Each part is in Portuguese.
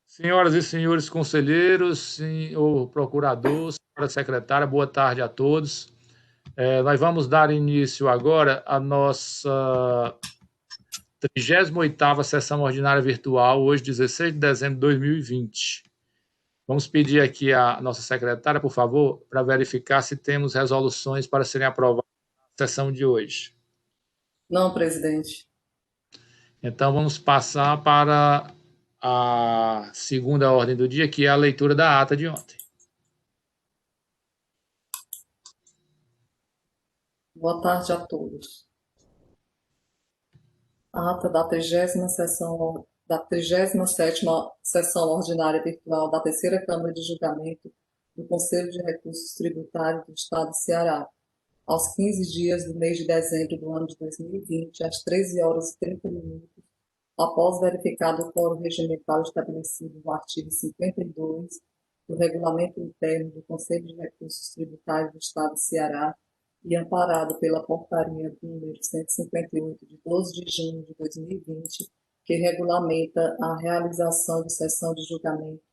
Senhoras e senhores conselheiros, senhor procurador, senhora secretária, boa tarde a todos. Nós vamos dar início agora à nossa 38ª sessão ordinária virtual, hoje, 16 de dezembro de 2020. Vamos pedir aqui à nossa secretária, por favor, para verificar se temos resoluções para serem aprovadas na sessão de hoje. Não, presidente. Então, vamos passar para a segunda ordem do dia, que é a leitura da ata de ontem. Boa tarde a todos. A ata da 37ª sessão ordinária virtual da Terceira Câmara de Julgamento do Conselho de Recursos Tributários do Estado de Ceará, aos 15 dias do mês de dezembro do ano de 2020, às 13h30, após verificado o quórum regimental estabelecido no artigo 52 do Regulamento Interno do Conselho de Recursos Tributários do Estado de Ceará, e amparado pela Portaria número 158, de 12 de junho de 2020, que regulamenta a realização de sessão de julgamento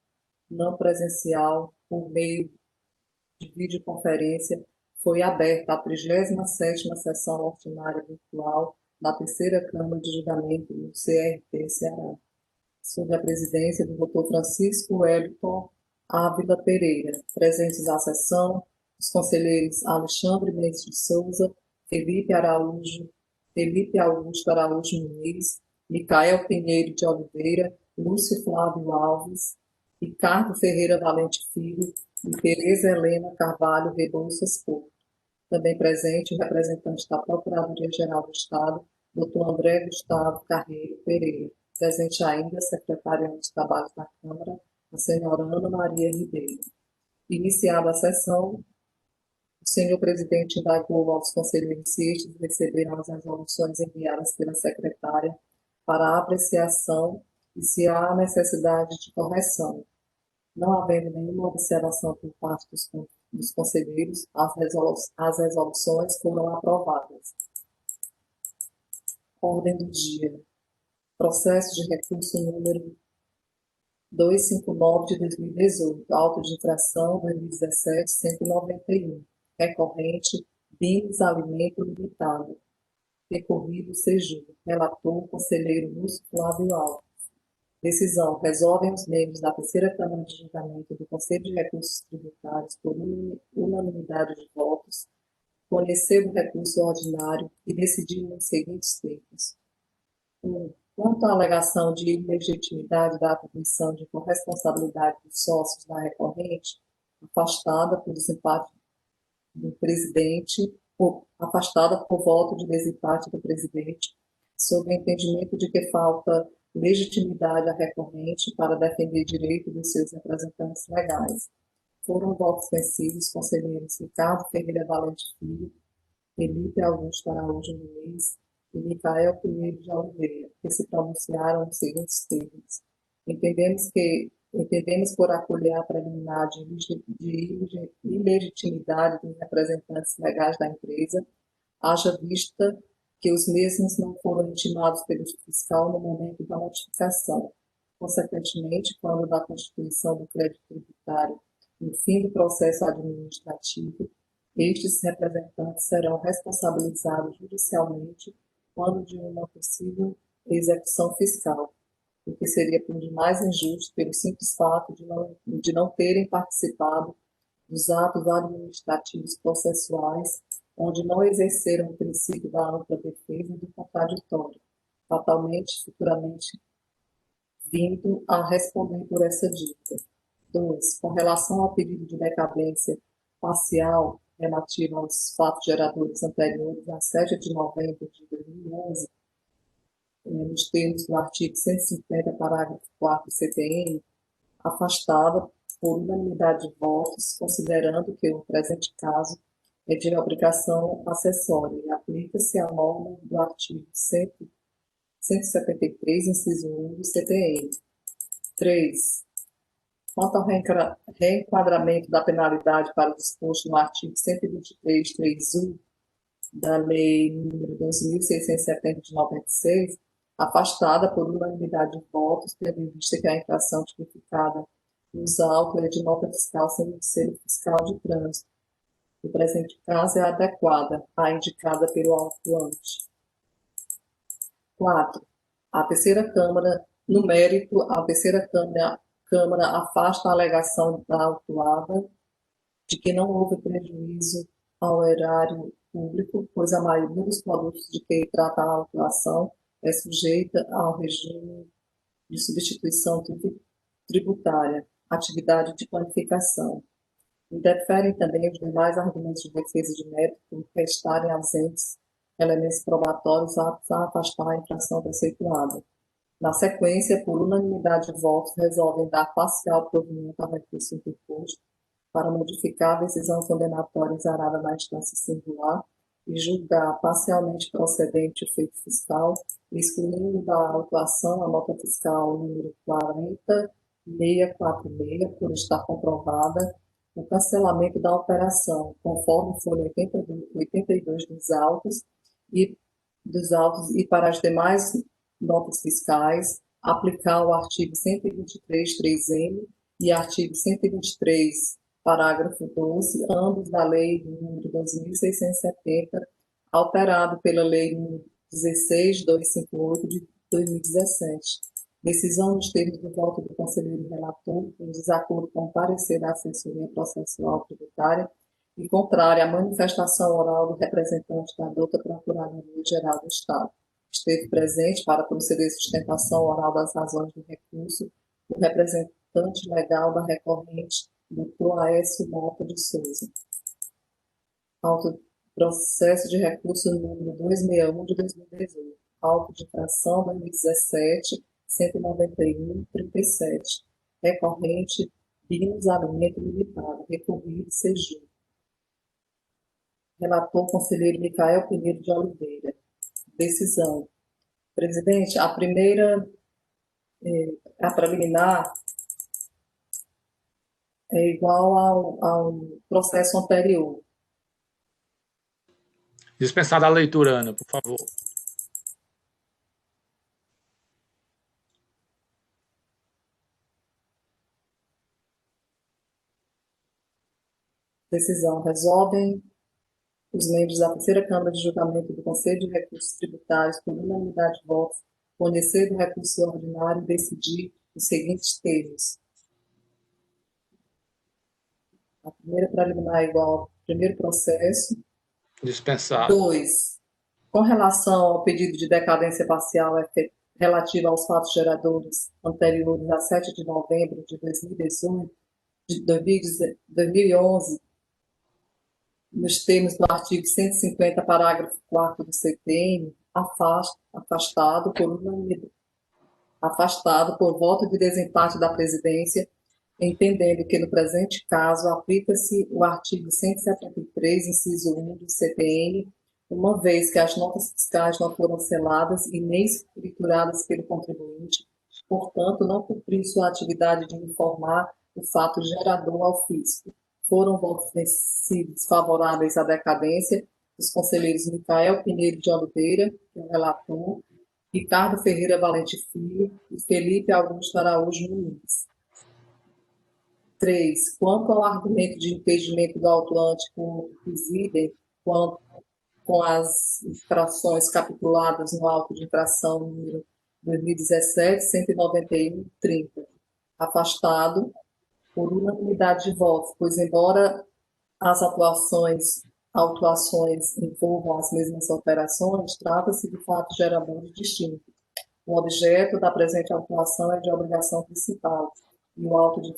não presencial por meio de videoconferência, foi aberta a 37ª sessão ordinária virtual da Terceira Câmara de Julgamento do CRT Ceará, sob a presidência do Dr. Francisco Wellington Ávila Pereira. Presentes à sessão os conselheiros Alexandre Mendes de Souza, Felipe Augusto Araújo Muniz, Micael Pinheiro de Oliveira, Lúcio Flávio Alves, Ricardo Ferreira Valente Filho e Tereza Helena Carvalho Rebouças Porto. Também presente o representante da Procuradoria-Geral do Estado, Dr. André Gustavo Carreiro Pereira. Presente ainda a secretária de Trabalho da Câmara, a senhora Ana Maria Ribeiro. Iniciada a sessão, o senhor presidente indagou aos conselheiros se estes receberam as resoluções enviadas pela secretária para apreciação e se há necessidade de correção. Não havendo nenhuma observação por parte dos conselheiros, as resoluções foram aprovadas. Ordem do dia. Processo de recurso número 259 de 2018, auto de infração 2017-191, recorrente, Bins Alimento Limitado, recorrido Seju, relator, conselheiro Lúcio Flávio Alves. Decisão: resolvem os membros da Terceira Câmara de Julgamento do Conselho de Recursos Tributários, por unanimidade de votos, conhecer o recurso ordinário e decidir nos seguintes termos. 1. Quanto à alegação de ilegitimidade da atribuição de corresponsabilidade dos sócios da recorrente, afastada por desempate do presidente, afastada por voto de desempate do presidente, sob o entendimento de que falta legitimidade à recorrente para defender direito dos seus representantes legais. Foram votos vencidos conselheiros Ricardo Ferreira Valente Filho, Felipe Augusto Araújo Muniz e Micael Pinheiro de Oliveira, que se pronunciaram nos seguintes termos. Entendemos por acolher a preliminar de ilegitimidade dos representantes legais da empresa, haja vista que os mesmos não foram intimados pelo fiscal no momento da notificação. Consequentemente, quando da constituição do crédito tributário, no fim do processo administrativo, estes representantes serão responsabilizados judicialmente quando de uma possível execução fiscal, o que seria por demais injusto pelo simples fato de não terem participado dos atos administrativos processuais, onde não exerceram o princípio da ampla defesa e do contraditório, fatalmente, futuramente, vindo a responder por essa dívida. 2. Com relação ao pedido de decadência parcial relativo aos fatos geradores anteriores a 7 de novembro de 2011, nos termos do artigo 150, parágrafo 4 do CPM, afastada por unanimidade de votos, considerando que o presente caso é de obrigação acessória e aplica-se a norma do artigo 173, inciso 1 do CPM. 3. Quanto ao reenquadramento da penalidade para o disposto no artigo 123, 3.1 da Lei nº 2.670 de 96, Afastada por unanimidade de votos, tendo em vista que a infração tipificada nos autos é de nota fiscal sem conselho fiscal de trânsito. No presente caso, é adequada à indicada pelo autuante. 4. A terceira Câmara, no mérito, a terceira Câmara afasta a alegação da autuada de que não houve prejuízo ao erário público, pois a maioria dos produtos de que trata a autuação é sujeita ao regime de substituição tributária, atividade de qualificação. Interferem também os demais argumentos de defesa de mérito por restarem ausentes elementos probatórios aptos a afastar a infração preceituada. Na sequência, por unanimidade de votos, resolvem dar parcial provimento ao recurso interposto para modificar a decisão condenatória exarada na instância singular e julgar parcialmente procedente o feito fiscal, excluindo da autuação a nota fiscal número 40646, por estar comprovada o cancelamento da operação, conforme folha 82 dos autos e para as demais notas fiscais, aplicar o artigo 123.3m e artigo 123, parágrafo 12, ambos da Lei nº 2.670, alterado pela Lei nº 16.258 de 2017. Decisão nos termos do voto do conselheiro relator, em desacordo com o parecer da assessoria processual tributária e contrária à manifestação oral do representante da douta Procuradoria-Geral do Estado. Esteve presente para proceder à sustentação oral das razões do recurso o representante legal da recorrente, Dr. Aécio Mota de Souza. Auto processo de recurso número 261 de 2018. Auto de infração 2017, 191/37. Recorrente, Binos Alimento Limitado. Recorrido, CG. Relator, conselheiro Micael Pinheiro de Oliveira. Decisão. Presidente, a primeira, a preliminar, é igual ao processo anterior. Dispensada a leitura, Ana, por favor. Decisão. Resolvem os membros da terceira Câmara de Julgamento do Conselho de Recursos Tributários, por unanimidade de votos, conhecer do recurso ordinário e decidir os seguintes termos. A primeira preliminar é igual ao primeiro processo. Dispensado. 2. Com relação ao pedido de decadência parcial relativo aos fatos geradores anteriores a 7 de novembro de 2011, nos termos do artigo 150, parágrafo 4º do CTN, afastado por voto de desempate da presidência, entendendo que, no presente caso, aplica-se o artigo 173, inciso 1 do CTN, uma vez que as notas fiscais não foram seladas e nem escrituradas pelo contribuinte, portanto, não cumpriu sua atividade de informar o fato gerador ao fisco. Foram votos vencidos favoráveis à decadência dos conselheiros Micael Pinheiro de Oliveira, que é o relator, Ricardo Ferreira Valente Filho e Felipe Augusto Araújo Nunes. 3. Quanto ao argumento de impedimento do autuante com incidem com as infrações capituladas no auto de infração número 2017, 191/30, afastado por unanimidade de votos, pois, embora as autuações envolvam as mesmas operações, trata-se de fatos geradores distintos. O objeto da presente autuação é de obrigação principal, e o auto de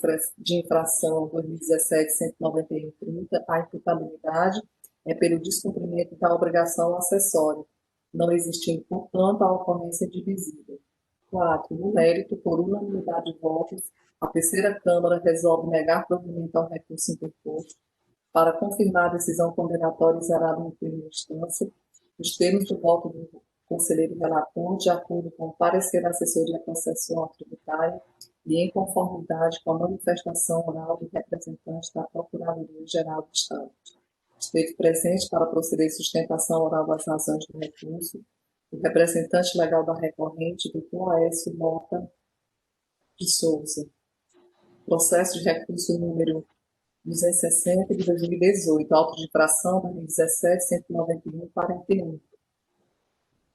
infração 2017, 191/30, a imputabilidade é pelo descumprimento da obrigação acessória, não existindo, portanto, a ocorrência divisível. 4. No mérito, por unanimidade de votos, a terceira Câmara resolve negar provimento ao recurso interposto para confirmar a decisão condenatória exarada em primeira instância, os termos do voto do conselheiro relator, de acordo com o parecer da assessoria processual tributária e em conformidade com a manifestação oral do representante da Procuradoria-Geral do Estado. Esteve presente para proceder à sustentação oral das razões do recurso O representante legal da recorrente, doutor Aécio Mota de Souza. Processo de recurso número 260 de 2018, auto de infração 2017, 191, 41.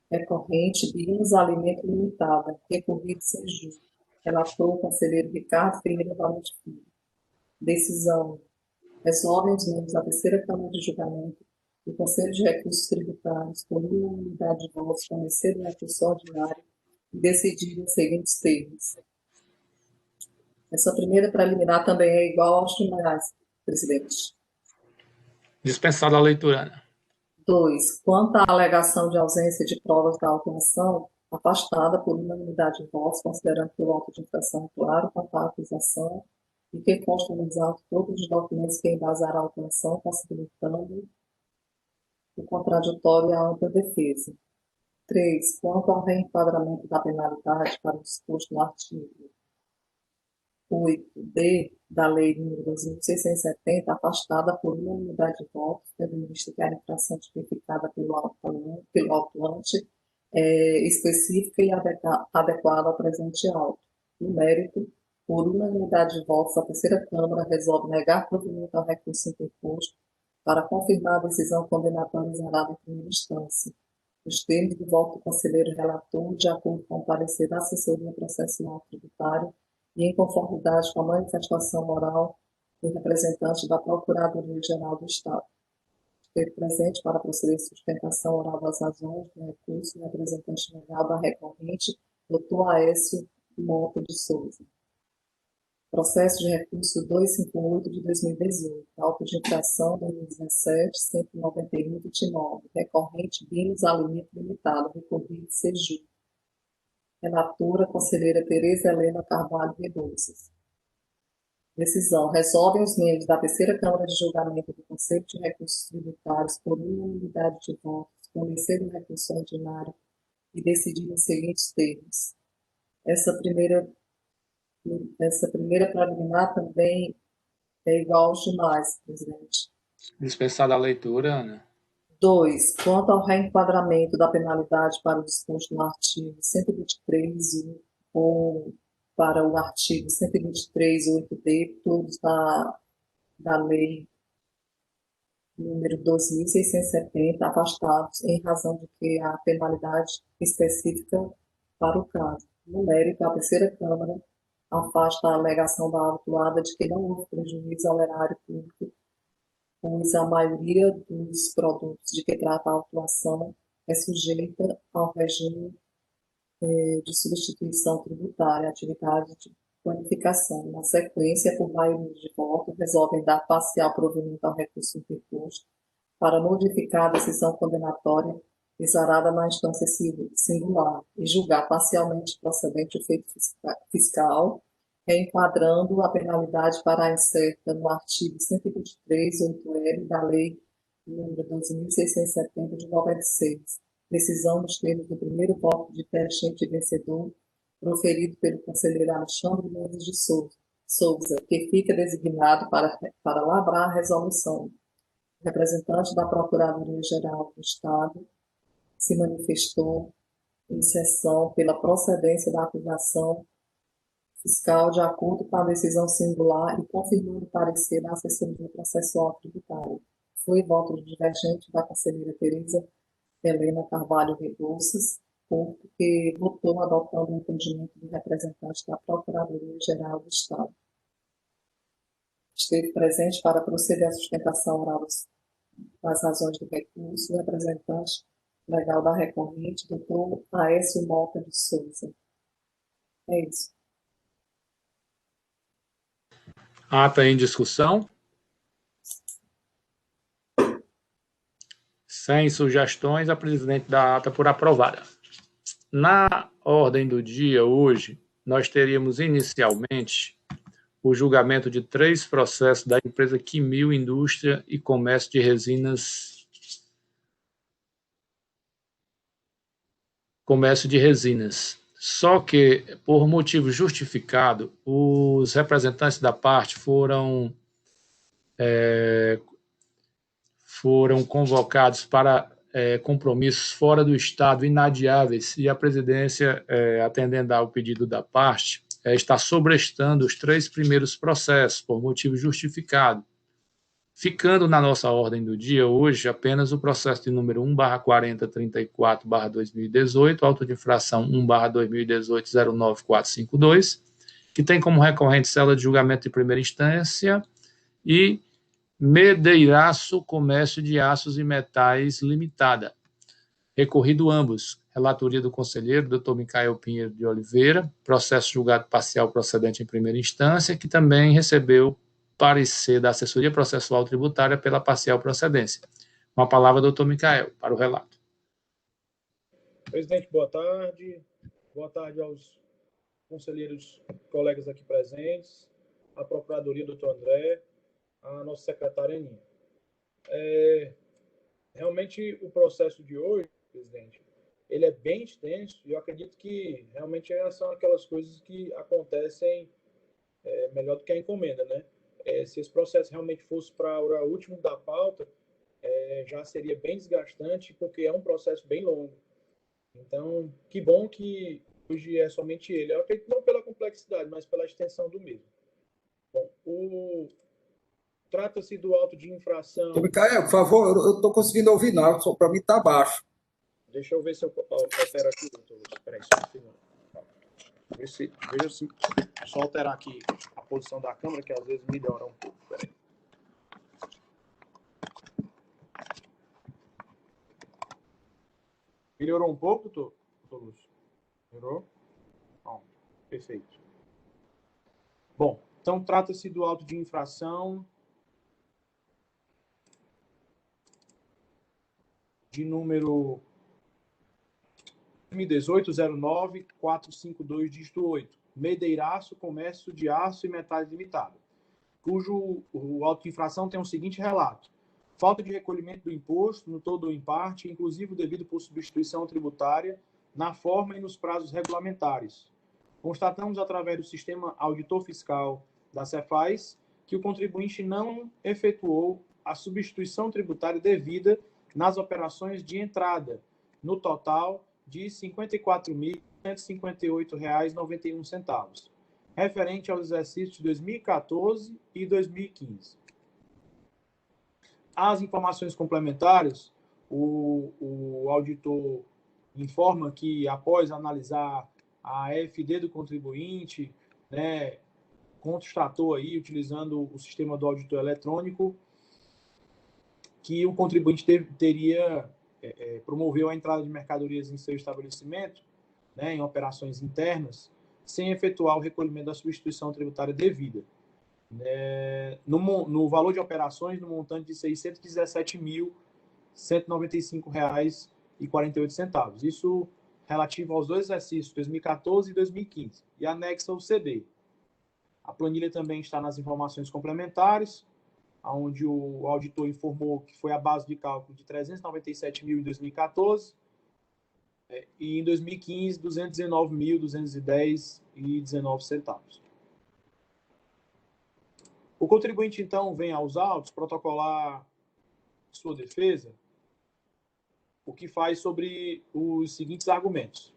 Recorrente Bios Alimento Limitada, recorrido sem júri. Relator, conselheiro Ricardo Ferreira Valente Filho. Decisão. Resolvem os membros da terceira Câmara de Julgamento do Conselho de Recursos Tributários, por unanimidade de votos, conhecer o recurso ordinário e decidir os seguintes termos. Essa primeira preliminar também é igual aos demais, presidente. Dispensada a leitura, Ana. 2. Quanto à alegação de ausência de provas da autuação, afastada por unanimidade de votos, considerando que o auto de infração é claro quanto à acusação e que constam nos autos todos os documentos que embasaram a autuação, possibilitando o contraditório e a ampla defesa. 3. Quanto ao reenquadramento da penalidade para o disposto no artigo 8d da Lei nº 2.670, afastada por unanimidade de votos, tendo em vista que a infração tipificada pelo autuante é específica e adequada ao presente auto. No mérito, por unanimidade de votos, a terceira Câmara resolve negar provimento ao recurso interposto para confirmar a decisão condenatória exarada em primeira instância. Os termos do voto do conselheiro relator, de acordo com o parecer da assessoria processual tributária e em conformidade com a manifestação oral do representante da Procuradoria-Geral do Estado. Esteve presente para proceder à sustentação oral das razões do recurso o representante legal da recorrente, doutor Aécio Mota de Souza. Processo de recurso 258 de 2018, auto de infração 2017, 191, 29, recorrente Bios Alimento Limitado, recorrido Seju. Relatora, conselheira Tereza Helena Carvalho Rebouças. Decisão. Resolvem os membros da terceira Câmara de Julgamento do Conselho de Recursos Tributários, por unanimidade de votos, conhecer o recurso ordinário e decidir os seguintes termos. Essa primeira preliminar também é igual aos demais, presidente. Dispensada a leitura, Ana. 2. Quanto ao reenquadramento da penalidade para o disposto no artigo 123 ou para o artigo 123, 8d, todos da Lei número 2.670, afastados em razão de que a penalidade específica para o caso. No mérito, a terceira Câmara afasta a alegação da autuada de que não houve prejuízo ao erário público, pois a maioria dos produtos de que trata a autuação é sujeita ao regime de substituição tributária, atividade de planificação. Na sequência, por maioria de votos, resolvem dar parcial provimento ao recurso interposto para modificar a decisão condenatória exarada na instância singular e julgar parcialmente procedente o feito fiscal, reenquadrando a penalidade para a incerta no artigo 123, 8L da Lei nº 2.670 de 96. Decisão nos termos do primeiro voto de perchente vencedor, proferido pelo conselheiro Alexandre Mendes de Souza, que fica designado para lavrar a resolução. O representante da Procuradoria-Geral do Estado se manifestou em sessão pela procedência da acusação fiscal de acordo com a decisão singular e confirmando o parecer da assessoria processual tributária. Foi voto divergente da conselheira Tereza Helena Carvalho Rebouças, porque votou adotando o entendimento do representante da Procuradoria-Geral do Estado. Esteve presente para proceder à sustentação oral das razões do recurso o representante legal da recorrente, doutor Aécio Mota de Souza. É isso. Ata em discussão. Sem sugestões, a presidente dá ata por aprovada. Na ordem do dia, hoje, nós teríamos inicialmente o julgamento de 3 processos da empresa Quimil Indústria e Comércio de Resinas. Só que, por motivo justificado, os representantes da parte foram convocados para compromissos fora do Estado inadiáveis e a presidência, atendendo ao pedido da parte, está sobrestando os 3 primeiros processos por motivo justificado, ficando na nossa ordem do dia hoje apenas o processo de número 1/4034/2018, auto de infração 1/2018-09452, que tem como recorrente cela de julgamento de primeira instância, e Medeiraço Comércio de Aços e Metais Limitada. Recorrido ambos. Relatoria do conselheiro, Dr. Micael Pinheiro de Oliveira, processo julgado parcial procedente em primeira instância, que também recebeu parecer da assessoria processual tributária pela parcial procedência. Com a palavra, doutor Micael, para o relato. Presidente, boa tarde. Boa tarde aos conselheiros, colegas aqui presentes, à Procuradoria, doutor André, a nossa secretária Aninha. Realmente, o processo de hoje, presidente, ele é bem extenso e eu acredito que realmente são aquelas coisas que acontecem melhor do que a encomenda, né? Se esse processo realmente fosse para o último da pauta, já seria bem desgastante, porque é um processo bem longo. Então, que bom que hoje é somente ele. Eu acredito não pela complexidade, mas pela extensão do mesmo. Bom, trata-se do auto de infração... Micael, por favor, eu não estou conseguindo ouvir, não. Para mim está baixo. Deixa eu ver se eu altero aqui, doutor. Espera aí, só um segundo. Veja se só alterar aqui a posição da câmera, que às vezes melhora um pouco. Espera aí. Melhorou um pouco, doutor Lúcio? Melhorou? Bom, perfeito. Bom, então trata-se do auto de infração de número 2018-09-452, dígito 8, Medeiraço Comércio de Aço e Metais Limitada, cujo o auto de infração tem o seguinte relato: falta de recolhimento do imposto, no todo ou em parte, inclusive devido por substituição tributária, na forma e nos prazos regulamentares. Constatamos, através do sistema auditor fiscal da Cefaz, que o contribuinte não efetuou a substituição tributária devida nas operações de entrada, no total de R$ 54.158,91, referente aos exercícios de 2014 e 2015. As informações complementares, o auditor informa que, após analisar a FD do contribuinte, né, constatou aí, utilizando o sistema do auditor eletrônico, que o contribuinte promoveu a entrada de mercadorias em seu estabelecimento, né, em operações internas, sem efetuar o recolhimento da substituição tributária devida. No valor de operações, no montante de R$ 617.195,48. Isso relativo aos dois exercícios, 2014 e 2015, e anexa o CD. A planilha também está nas informações complementares, onde o auditor informou que foi a base de cálculo de 397 mil em 2014, e em 2015, 219.210,19. O contribuinte, então, vem aos autos protocolar sua defesa, o que faz sobre os seguintes argumentos.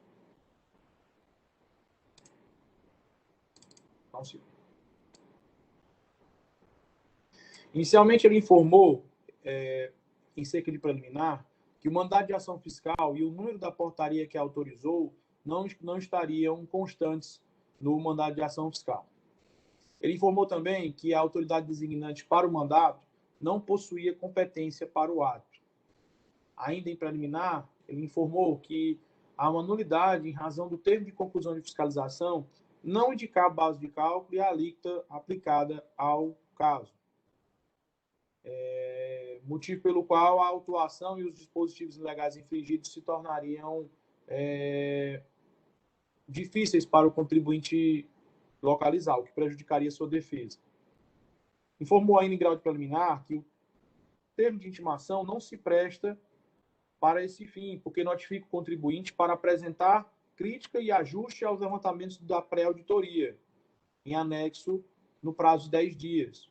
Inicialmente, ele informou, em cerca de preliminar, que o mandado de ação fiscal e o número da portaria que autorizou não estariam constantes no mandado de ação fiscal. Ele informou também que a autoridade designante para o mandato não possuía competência para o ato. Ainda em preliminar, ele informou que há uma nulidade em razão do termo de conclusão de fiscalização não indicar a base de cálculo e a alíquota aplicada ao caso. Motivo pelo qual a autuação e os dispositivos legais infringidos se tornariam difíceis para o contribuinte localizar, o que prejudicaria sua defesa. Informou ainda em grau de preliminar que o termo de intimação não se presta para esse fim, porque notifica o contribuinte para apresentar crítica e ajuste aos levantamentos da pré-auditoria, em anexo no prazo de 10 dias.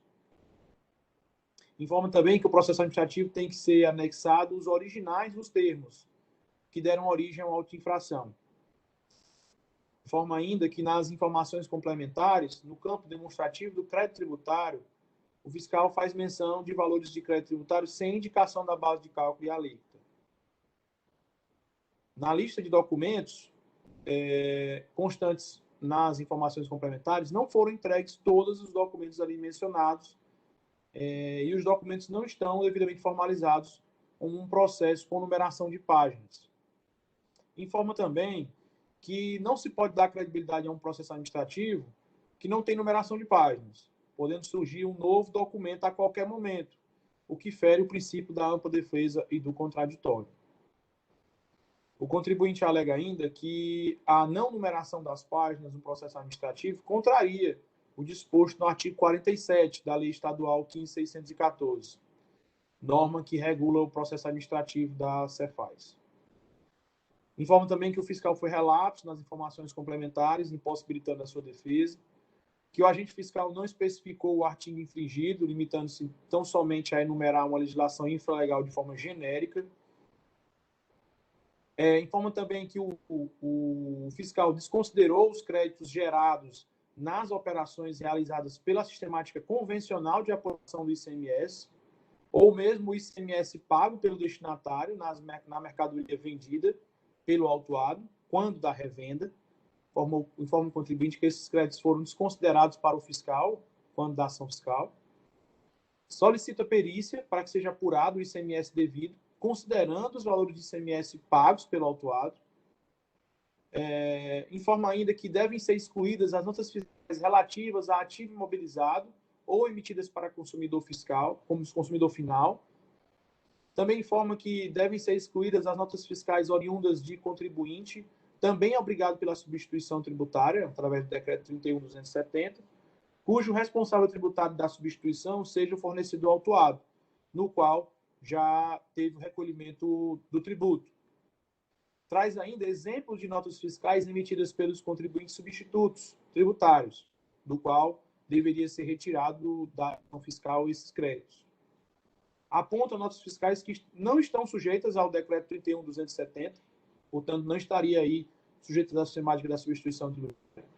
Informa também que o processo administrativo tem que ser anexado os originais dos termos que deram origem à auto-infração. Informa ainda que nas informações complementares, no campo demonstrativo do crédito tributário, o fiscal faz menção de valores de crédito tributário sem indicação da base de cálculo e alíquota. Na lista de documentos constantes nas informações complementares, não foram entregues todos os documentos ali mencionados e os documentos não estão devidamente formalizados com um processo com numeração de páginas. Informa também que não se pode dar credibilidade a um processo administrativo que não tem numeração de páginas, podendo surgir um novo documento a qualquer momento, o que fere o princípio da ampla defesa e do contraditório. O contribuinte alega ainda que a não numeração das páginas no processo administrativo contraria o disposto no artigo 47 da Lei Estadual 15.614, norma que regula o processo administrativo da Cefaz. Informa também que o fiscal foi relapso nas informações complementares, impossibilitando a sua defesa, que o agente fiscal não especificou o artigo infringido, limitando-se tão somente a enumerar uma legislação infralegal de forma genérica. Informa também que o fiscal desconsiderou os créditos gerados nas operações realizadas pela sistemática convencional de apuração do ICMS, ou mesmo o ICMS pago pelo destinatário na mercadoria vendida pelo autuado, quando da revenda. Informa o contribuinte que esses créditos foram desconsiderados para o fiscal, quando da ação fiscal. Solicita perícia para que seja apurado o ICMS devido, considerando os valores de ICMS pagos pelo autuado. Informa ainda que devem ser excluídas as notas fiscais relativas a ativo imobilizado ou emitidas para consumidor fiscal, como consumidor final. Também informa que devem ser excluídas as notas fiscais oriundas de contribuinte, também obrigado pela substituição tributária, através do decreto 31.270, cujo responsável tributário da substituição seja o fornecedor autuado, no qual já teve o recolhimento do tributo. Traz ainda exemplos de notas fiscais emitidas pelos contribuintes substitutos tributários, do qual deveria ser retirado da ação fiscal esses créditos. Aponta notas fiscais que não estão sujeitas ao decreto 31.270, portanto, não estaria aí sujeitas à sistemática da substituição tributária.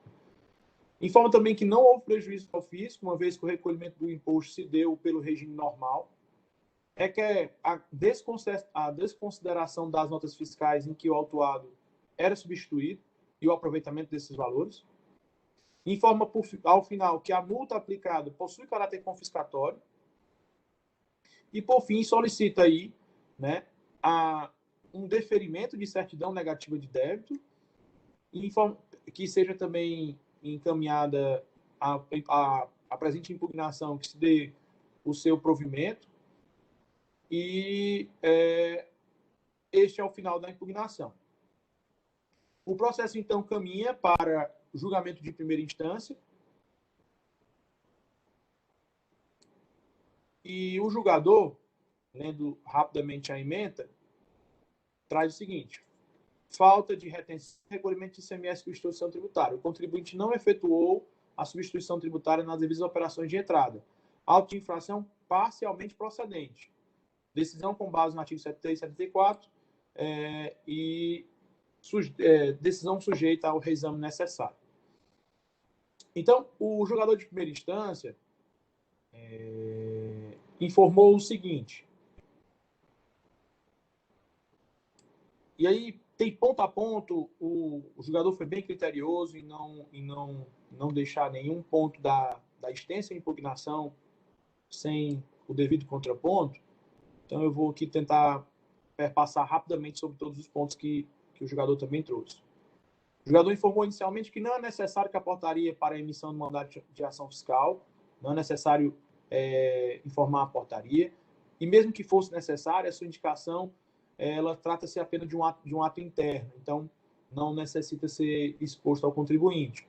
Informa também que não houve prejuízo ao fisco, uma vez que o recolhimento do imposto se deu pelo regime normal. Requer a desconsideração das notas fiscais em que o autuado era substituído e o aproveitamento desses valores. Informa, ao final, que a multa aplicada possui caráter confiscatório. E, por fim, solicita aí, né, um deferimento de certidão negativa de débito, que seja também encaminhada a presente impugnação, que se dê o seu provimento, e este é o final da impugnação. O processo, então, caminha para julgamento de primeira instância, e o julgador, lendo rapidamente a ementa, traz o seguinte: falta de retenção e recolhimento de ICMS com instituição tributária. O contribuinte não efetuou a substituição tributária nas devidas operações de entrada. Auto de infração parcialmente procedente. Decisão com base no artigo 73 e 74 decisão sujeita ao reexame necessário. Então, o julgador de primeira instância informou o seguinte. E aí, tem ponto a ponto, o julgador foi bem criterioso em não deixar nenhum ponto da extensa impugnação sem o devido contraponto. Então, eu vou aqui tentar perpassar rapidamente sobre todos os pontos que o julgador também trouxe. O julgador informou inicialmente que não é necessário que a portaria para a emissão do mandado de ação fiscal, não é necessário informar a portaria, e mesmo que fosse necessária, a sua indicação, ela trata-se apenas de um ato interno, então não necessita ser exposto ao contribuinte.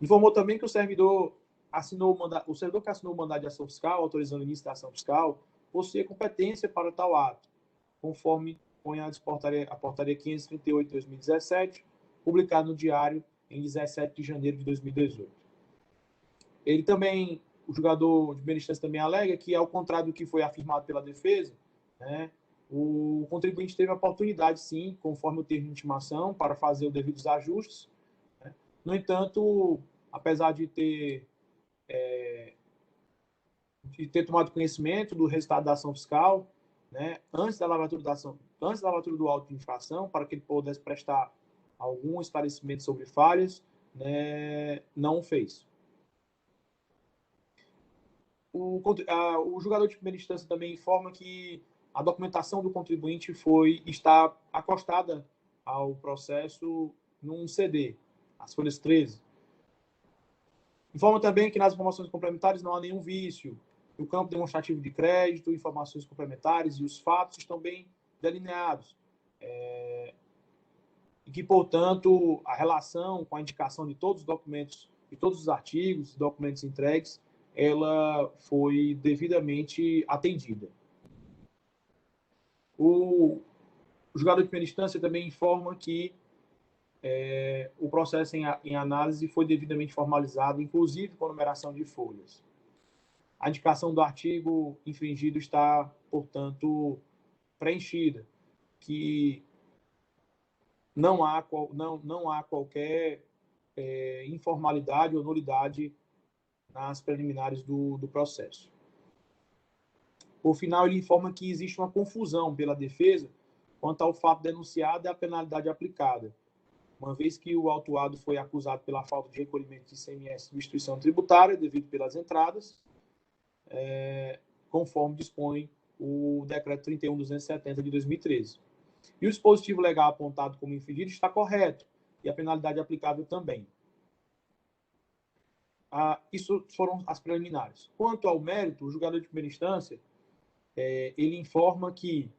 Informou também que o servidor que assinou o mandado de ação fiscal, autorizando o início da ação fiscal, possui competência para tal ato, conforme põe a portaria 538 de 2017, publicada no Diário em 17 de janeiro de 2018. Ele também o julgador de primeira instância também alega que, ao contrário do que foi afirmado pela defesa, né, o contribuinte teve a oportunidade, sim, conforme o termo de intimação, para fazer os devidos ajustes. Né? No entanto, apesar de ter tomado conhecimento do resultado da ação fiscal, né, antes da lavatura do auto de infração, para que ele pudesse prestar algum esclarecimento sobre falhas, né, não o fez. O julgador de primeira instância também informa que a documentação do contribuinte está acostada ao processo num CD, as folhas 13. Informa também que nas informações complementares não há nenhum vício, o campo demonstrativo de crédito, informações complementares e os fatos estão bem delineados. E que, portanto, a relação com a indicação de todos os documentos, de todos os artigos, documentos entregues, ela foi devidamente atendida. O julgador de primeira instância também informa que o processo em análise foi devidamente formalizado, inclusive com numeração de folhas. A indicação do artigo infringido está, portanto, preenchida, que não há qualquer informalidade ou nulidade nas preliminares do processo. Por final, ele informa que existe uma confusão pela defesa quanto ao fato denunciado e a penalidade aplicada, uma vez que o autuado foi acusado pela falta de recolhimento de ICMS e substituição tributária devido pelas entradas, conforme dispõe o Decreto 31.270 de 2013. E o dispositivo legal apontado como infringido está correto, e a penalidade aplicável também. Isso foram as preliminares. Quanto ao mérito, o julgador de primeira instância, ele informa que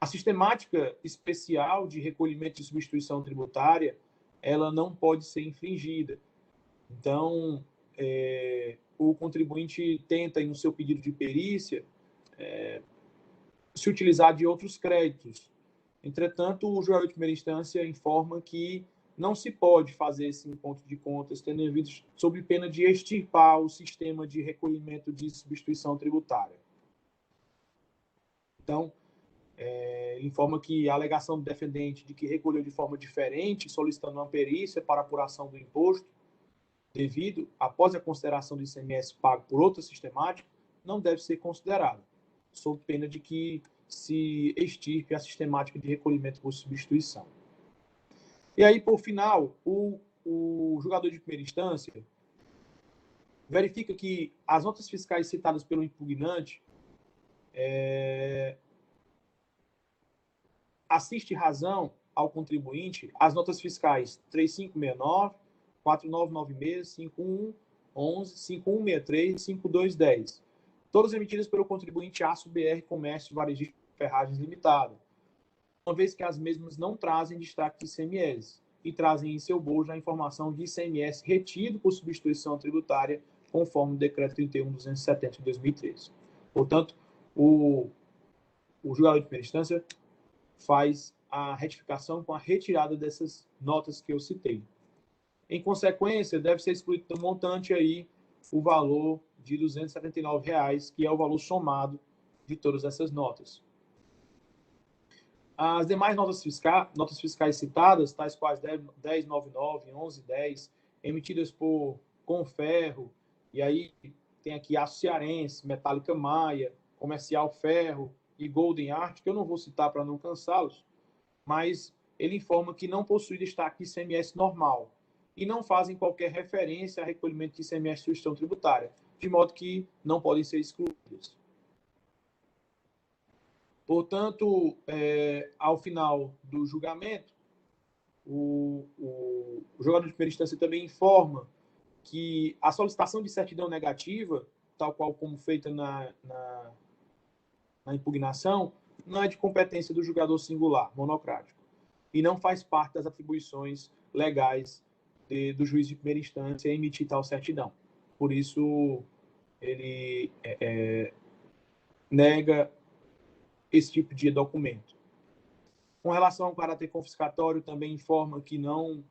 a sistemática especial de recolhimento de substituição tributária, ela não pode ser infringida. Então, o contribuinte tenta, no seu pedido de perícia, se utilizar de outros créditos. Entretanto, o julgador de primeira instância informa que não se pode fazer esse encontro de contas tendo em vista sob pena de extirpar o sistema de recolhimento de substituição tributária. Então, informa que a alegação do defendente de que recolheu de forma diferente, solicitando uma perícia para apuração do imposto devido, após a consideração do ICMS pago por outra sistemática, não deve ser considerada, sob pena de que se extirpe a sistemática de recolhimento por substituição. E aí, por final, o julgador de primeira instância verifica que as notas fiscais citadas pelo impugnante assiste razão ao contribuinte as notas fiscais 3569, 4996, 5111, 5163 e 5210, todas emitidas pelo contribuinte Aço-BR Comércio Varejista Ferragens Limitada, uma vez que as mesmas não trazem destaque de ICMS e trazem em seu bojo a informação de ICMS retido por substituição tributária, conforme o Decreto 31.270 de 2013. Portanto, o julgador de primeira instância faz a retificação com a retirada dessas notas que eu citei. Em consequência, deve ser excluído do montante aí o valor de R$ 279, que é o valor somado de todas essas notas. As demais notas fiscais citadas, tais quais 1099, 1110, emitidas por Conferro, e aí tem aqui Aço Cearense, Metálica Maia, Comercial Ferro e Golden Art, que eu não vou citar para não cansá-los, mas ele informa que não possui destaque de ICMS normal e não fazem qualquer referência a recolhimento de ICMS de substituição tributária, de modo que não podem ser excluídas. Portanto, ao final do julgamento, o julgador de primeira instância também informa que a solicitação de certidão negativa, tal qual como feita na impugnação, não é de competência do julgador singular, monocrático, e não faz parte das atribuições legais do juiz de primeira instância emitir tal certidão. Por isso, ele nega esse tipo de documento. Com relação ao caráter confiscatório, também informa que não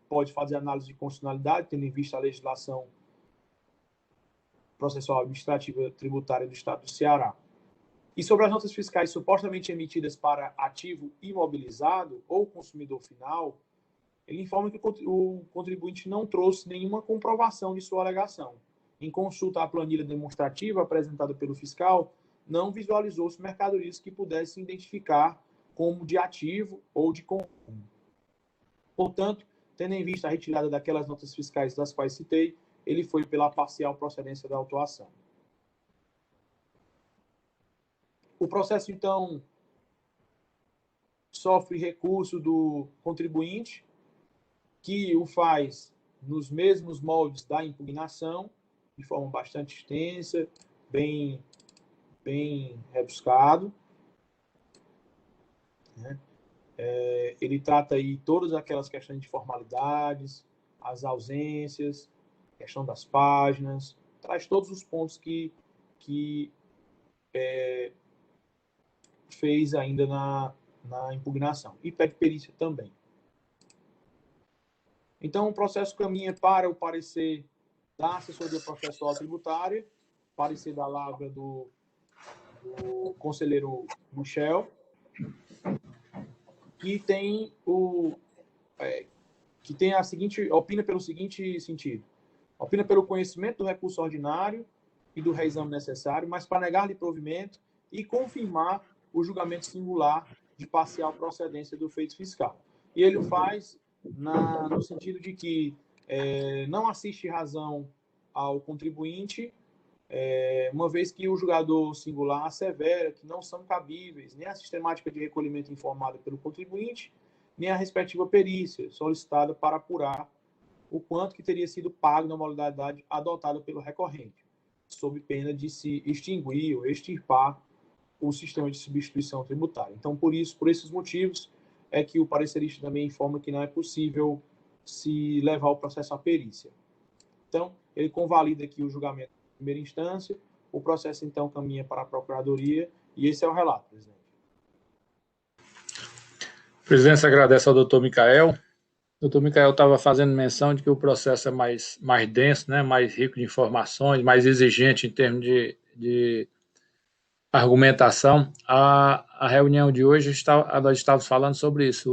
pode fazer análise de constitucionalidade, tendo em vista a legislação processual administrativa tributária do Estado do Ceará. E sobre as notas fiscais supostamente emitidas para ativo imobilizado ou consumidor final, ele informa que o contribuinte não trouxe nenhuma comprovação de sua alegação. Em consulta à planilha demonstrativa apresentada pelo fiscal, não visualizou-se mercadorias que pudessem identificar como de ativo ou de consumo. Portanto, tendo em vista a retirada daquelas notas fiscais das quais citei, ele foi pela parcial procedência da autuação. O processo, então, sofre recurso do contribuinte, que o faz nos mesmos moldes da impugnação, de forma bastante extensa, bem rebuscado. Né? Ele trata aí todas aquelas questões de formalidades, as ausências, questão das páginas, traz todos os pontos que fez ainda na impugnação. E pede perícia também. Então, o processo caminha para o parecer da assessoria processual tributária, parecer da lavra do conselheiro Michel, que tem a seguinte, opina pelo seguinte sentido: opina pelo conhecimento do recurso ordinário e do reexame necessário, mas para negar-lhe provimento e confirmar o julgamento singular de parcial procedência do feito fiscal. E ele o faz no sentido de que não assiste razão ao contribuinte, uma vez que o julgador singular assevera que não são cabíveis nem a sistemática de recolhimento informada pelo contribuinte, nem a respectiva perícia solicitada para apurar o quanto que teria sido pago na modalidade adotada pelo recorrente, sob pena de se extinguir ou extirpar o sistema de substituição tributária. Então, por esses motivos, é que o parecerista também informa que não é possível se levar o processo à perícia. Então, ele convalida aqui o julgamento em primeira instância, o processo, então, caminha para a Procuradoria, e esse é o relato, presidente. A presidência agradece ao doutor Micael. O doutor Micael estava fazendo menção de que o processo é mais denso, né, mais rico de informações, mais exigente em termos de argumentação. A reunião de hoje, nós estávamos falando sobre isso.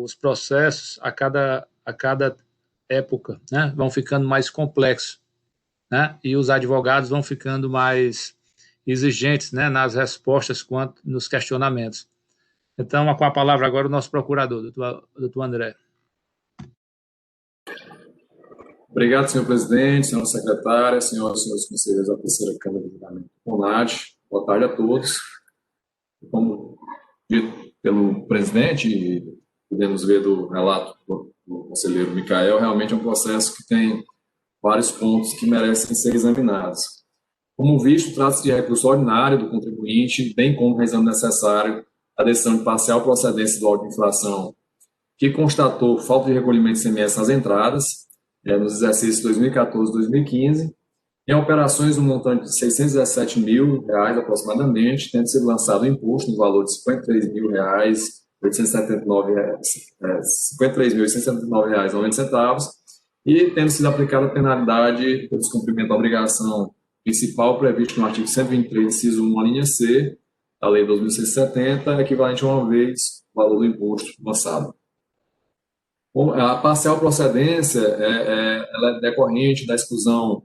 Os processos, a cada época, né, vão ficando mais complexos, né, e os advogados vão ficando mais exigentes, né, nas respostas quanto nos questionamentos. Então, com a palavra agora o nosso procurador, doutor André. Obrigado, senhor presidente, senhora secretária, senhoras e senhores conselheiros da terceira Câmara de Julgamento do CONAD. Boa tarde a todos. Como dito pelo presidente, e podemos ver do relato do conselheiro Micael, realmente é um processo que tem vários pontos que merecem ser examinados. Como visto, trata-se de recurso ordinário do contribuinte, bem como reexame necessário à decisão de parcial procedência do auto de infração, que constatou falta de recolhimento de ICMS nas entradas, nos exercícios 2014 e 2015, em operações no montante de R$ 617 mil aproximadamente, tendo sido lançado o imposto no valor de R$ 53.879,90, e tendo sido aplicada a penalidade pelo descumprimento da obrigação principal prevista no artigo 123, inciso 1, a linha C, da Lei 2.670, equivalente a uma vez o valor do imposto lançado. A parcial procedência ela é decorrente da exclusão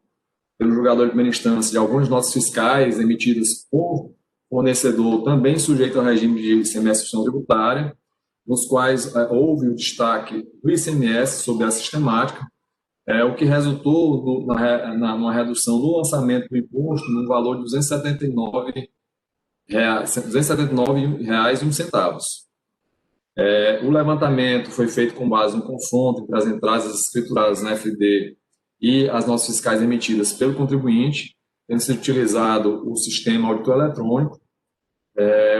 pelo julgador de primeira instância de algumas notas fiscais emitidas por fornecedor também sujeito ao regime de ICMS tributária, nos quais houve o destaque do ICMS sobre a sistemática, o que resultou numa redução no lançamento do imposto no valor de R$ 279,01. O levantamento foi feito com base no confronto entre as entradas escrituradas na FD e as notas fiscais emitidas pelo contribuinte, tendo sido utilizado o sistema auditor eletrônico.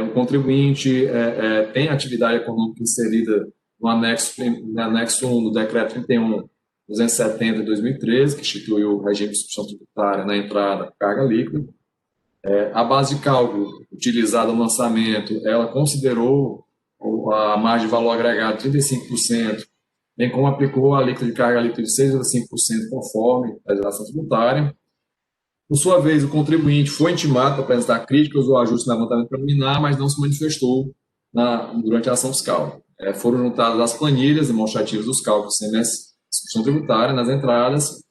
O contribuinte tem atividade econômica inserida no anexo 1 do Decreto 31.270 de 2013, que instituiu o regime de substituição tributária na entrada carga líquida. A base de cálculo utilizada no lançamento, ela considerou a margem de valor agregado 35% bem como aplicou a alíquota de carga líquida de 6,5% conforme a legislação tributária. Por sua vez, o contribuinte foi intimado para apresentar críticas ou ajustes no levantamento preliminar, mas não se manifestou durante a ação fiscal. Foram juntadas as planilhas demonstrativas dos cálculos CMS discussão tributária nas entradas,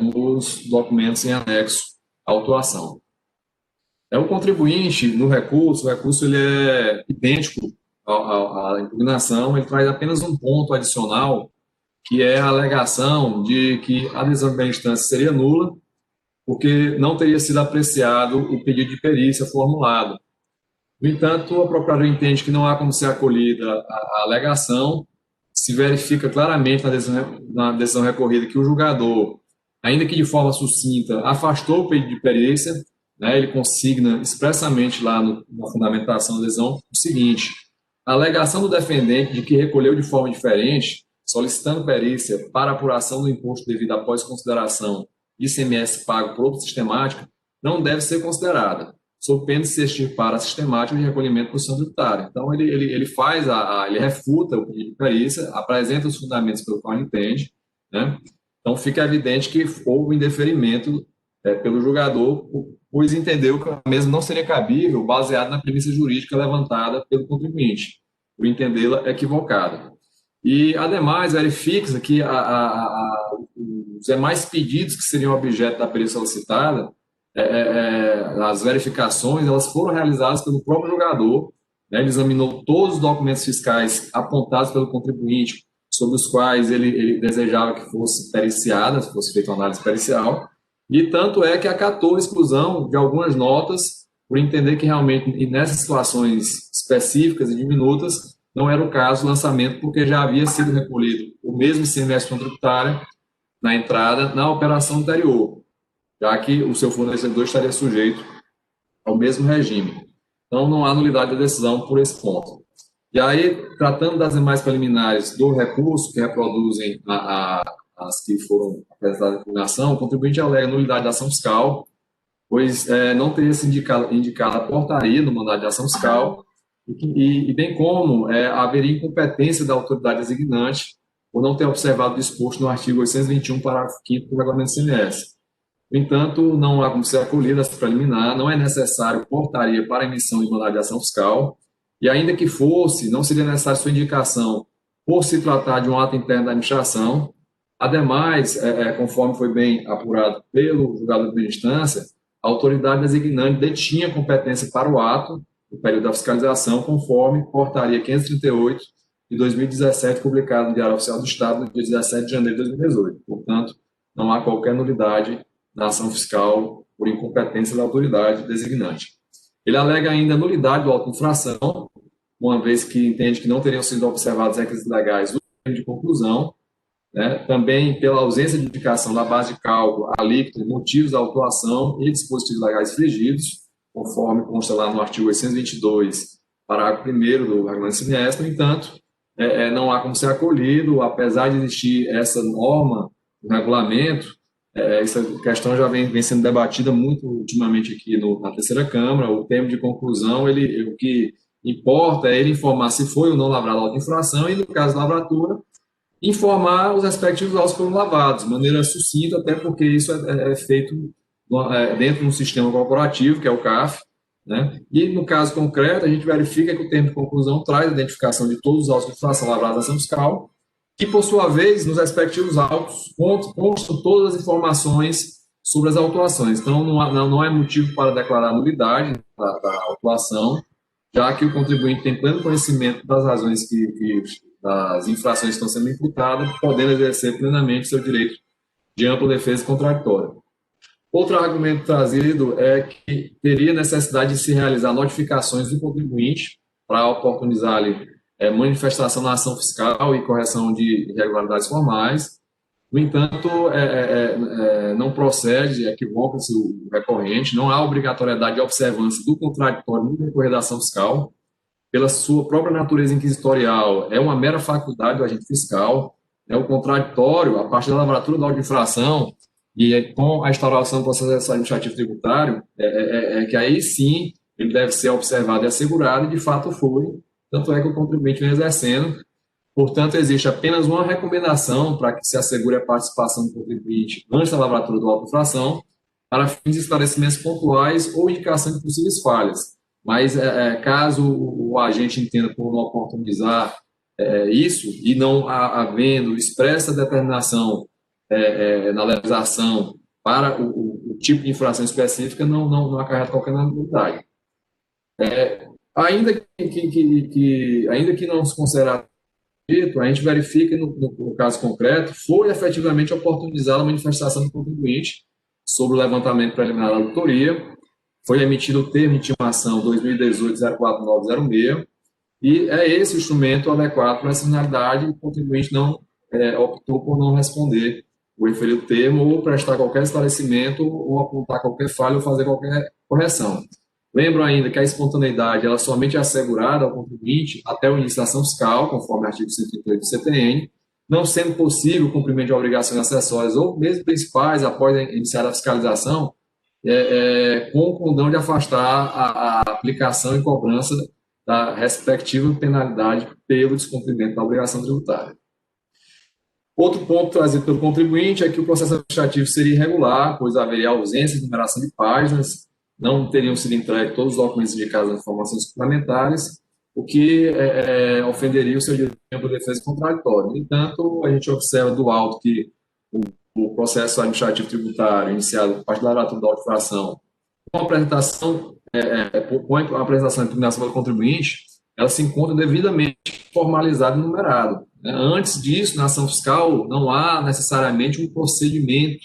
nos documentos em anexo à autuação. O contribuinte, no recurso, o recurso ele é idêntico à impugnação, ele traz apenas um ponto adicional, que é a alegação de que a decisão de primeira instância seria nula, porque não teria sido apreciado o pedido de perícia formulado. No entanto, a Procuradoria entende que não há como ser acolhida a alegação, se verifica claramente na decisão recorrida que o julgador, ainda que de forma sucinta, afastou o pedido de perícia, ele consigna expressamente lá na fundamentação da decisão o seguinte: a alegação do defendente de que recolheu de forma diferente, solicitando perícia para apuração do imposto devido após consideração ICMS pago por outro sistemático, não deve ser considerada, sob pena de se extirpar a sistemática de recolhimento por ação tributária. Então, ele refuta o pedido de perícia, apresenta os fundamentos pelo qual ele entende, né? Então, fica evidente que houve indeferimento pelo julgador, pois entendeu que a mesma não seria cabível baseado na premissa jurídica levantada pelo contribuinte, por entendê-la equivocada. E, ademais, verifica-se que os demais pedidos que seriam objeto da perícia solicitada, as verificações, elas foram realizadas pelo próprio julgador, né? Ele examinou todos os documentos fiscais apontados pelo contribuinte, sobre os quais ele desejava que fosse periciada, se fosse feita uma análise pericial, e tanto é que acatou a exclusão de algumas notas, por entender que realmente, nessas situações específicas e diminutas, não era o caso do lançamento, porque já havia sido recolhido o mesmo ICMS tributária na entrada na operação anterior, já que o seu fornecedor estaria sujeito ao mesmo regime. Então, não há nulidade da decisão por esse ponto. E aí, tratando das demais preliminares do recurso, que reproduzem as que foram apresentadas à impugnação, o contribuinte alega nulidade da ação fiscal, pois não teria se indicado a portaria no mandado de ação fiscal, e bem como haveria incompetência da autoridade designante por não ter observado o disposto no artigo 821, parágrafo 5º do Regulamento CMS. No entanto, não há como ser acolhida essa preliminar, não é necessário portaria para emissão de mandado de ação fiscal, e ainda que fosse, não seria necessário sua indicação por se tratar de um ato interno da administração. Ademais, conforme foi bem apurado pelo julgador de primeira instância, a autoridade designante detinha competência para o ato, no período da fiscalização, conforme portaria 538 de 2017, publicada no Diário Oficial do Estado, no dia 17 de janeiro de 2018. Portanto, não há qualquer nulidade na ação fiscal por incompetência da autoridade designante. Ele alega ainda nulidade do auto de infração, uma vez que entende que não teriam sido observados requisitos legais do termo de conclusão, né? Também pela ausência de indicação da base de cálculo, alíquota, motivos da autuação e dispositivos legais infringidos, conforme consta lá no artigo 822, parágrafo 1º do Regulamento CMS. No entanto, não há como ser acolhido, apesar de existir essa norma no regulamento. Essa questão já vem sendo debatida muito ultimamente aqui na terceira Câmara. O termo de conclusão, o que importa é ele informar se foi ou não lavrada a auto-infração e, no caso da lavratura, informar os respectivos autos que foram lavados, de maneira sucinta, até porque isso é feito dentro de um sistema corporativo, que é o CAF, né? E, no caso concreto, a gente verifica que o termo de conclusão traz a identificação de todos os autos de infração lavrados na ação fiscal, que, por sua vez, nos respectivos autos, constam todas as informações sobre as autuações. Então, não é motivo para declarar nulidade da autuação, já que o contribuinte tem pleno conhecimento das razões das infrações que estão sendo imputadas, podendo exercer plenamente seu direito de ampla defesa contraditória. Outro argumento trazido é que teria necessidade de se realizar notificações do contribuinte para oportunizar-lhe manifestação na ação fiscal e correção de irregularidades formais. No entanto, não procede, equivoca-se o recorrente, não há obrigatoriedade de observância do contraditório no decorrer da ação fiscal. Pela sua própria natureza inquisitorial, é uma mera faculdade do agente fiscal. O contraditório, a partir da lavratura da auto-infração e com a instauração do processo administrativo tributário, que aí sim ele deve ser observado e assegurado, e de fato foi. Tanto é que o contribuinte vem exercendo, Portanto, existe apenas uma recomendação para que se assegure a participação do contribuinte antes da lavratura do auto de infração, para fins de esclarecimentos pontuais ou indicação de possíveis falhas. Mas, caso o agente entenda por não oportunizar isso, e não havendo expressa determinação na legislação para o tipo de infração específica, não acarreta qualquer nulidade. Ainda que não se considerar dito, a gente verifica no caso concreto, foi efetivamente oportunizada a manifestação do contribuinte sobre o levantamento preliminar da auditoria, foi emitido o termo de intimação 2018-04906, e é esse o instrumento adequado para essa finalidade, o contribuinte não optou por não responder o referido termo, ou prestar qualquer esclarecimento, ou apontar qualquer falha, ou fazer qualquer correção. Lembro ainda que a espontaneidade ela somente é assegurada ao contribuinte até o início da ação fiscal, conforme o artigo 138 do CTN, não sendo possível o cumprimento de obrigações acessórias ou mesmo principais após iniciar a fiscalização, com o condão de afastar a aplicação e cobrança da respectiva penalidade pelo descumprimento da obrigação tributária. Outro ponto trazido pelo contribuinte é que o processo administrativo seria irregular, pois haveria ausência de numeração de páginas, não teriam sido entregues todos os documentos indicados nas informações suplementares, o que ofenderia o seu direito de defesa contraditória. No entanto, a gente observa do auto que o processo administrativo tributário iniciado por parte da lavratura da auto-infração, com a apresentação e impugnação pelo contribuinte, ela se encontra devidamente formalizada e numerada. Antes disso, na ação fiscal, não há necessariamente um procedimento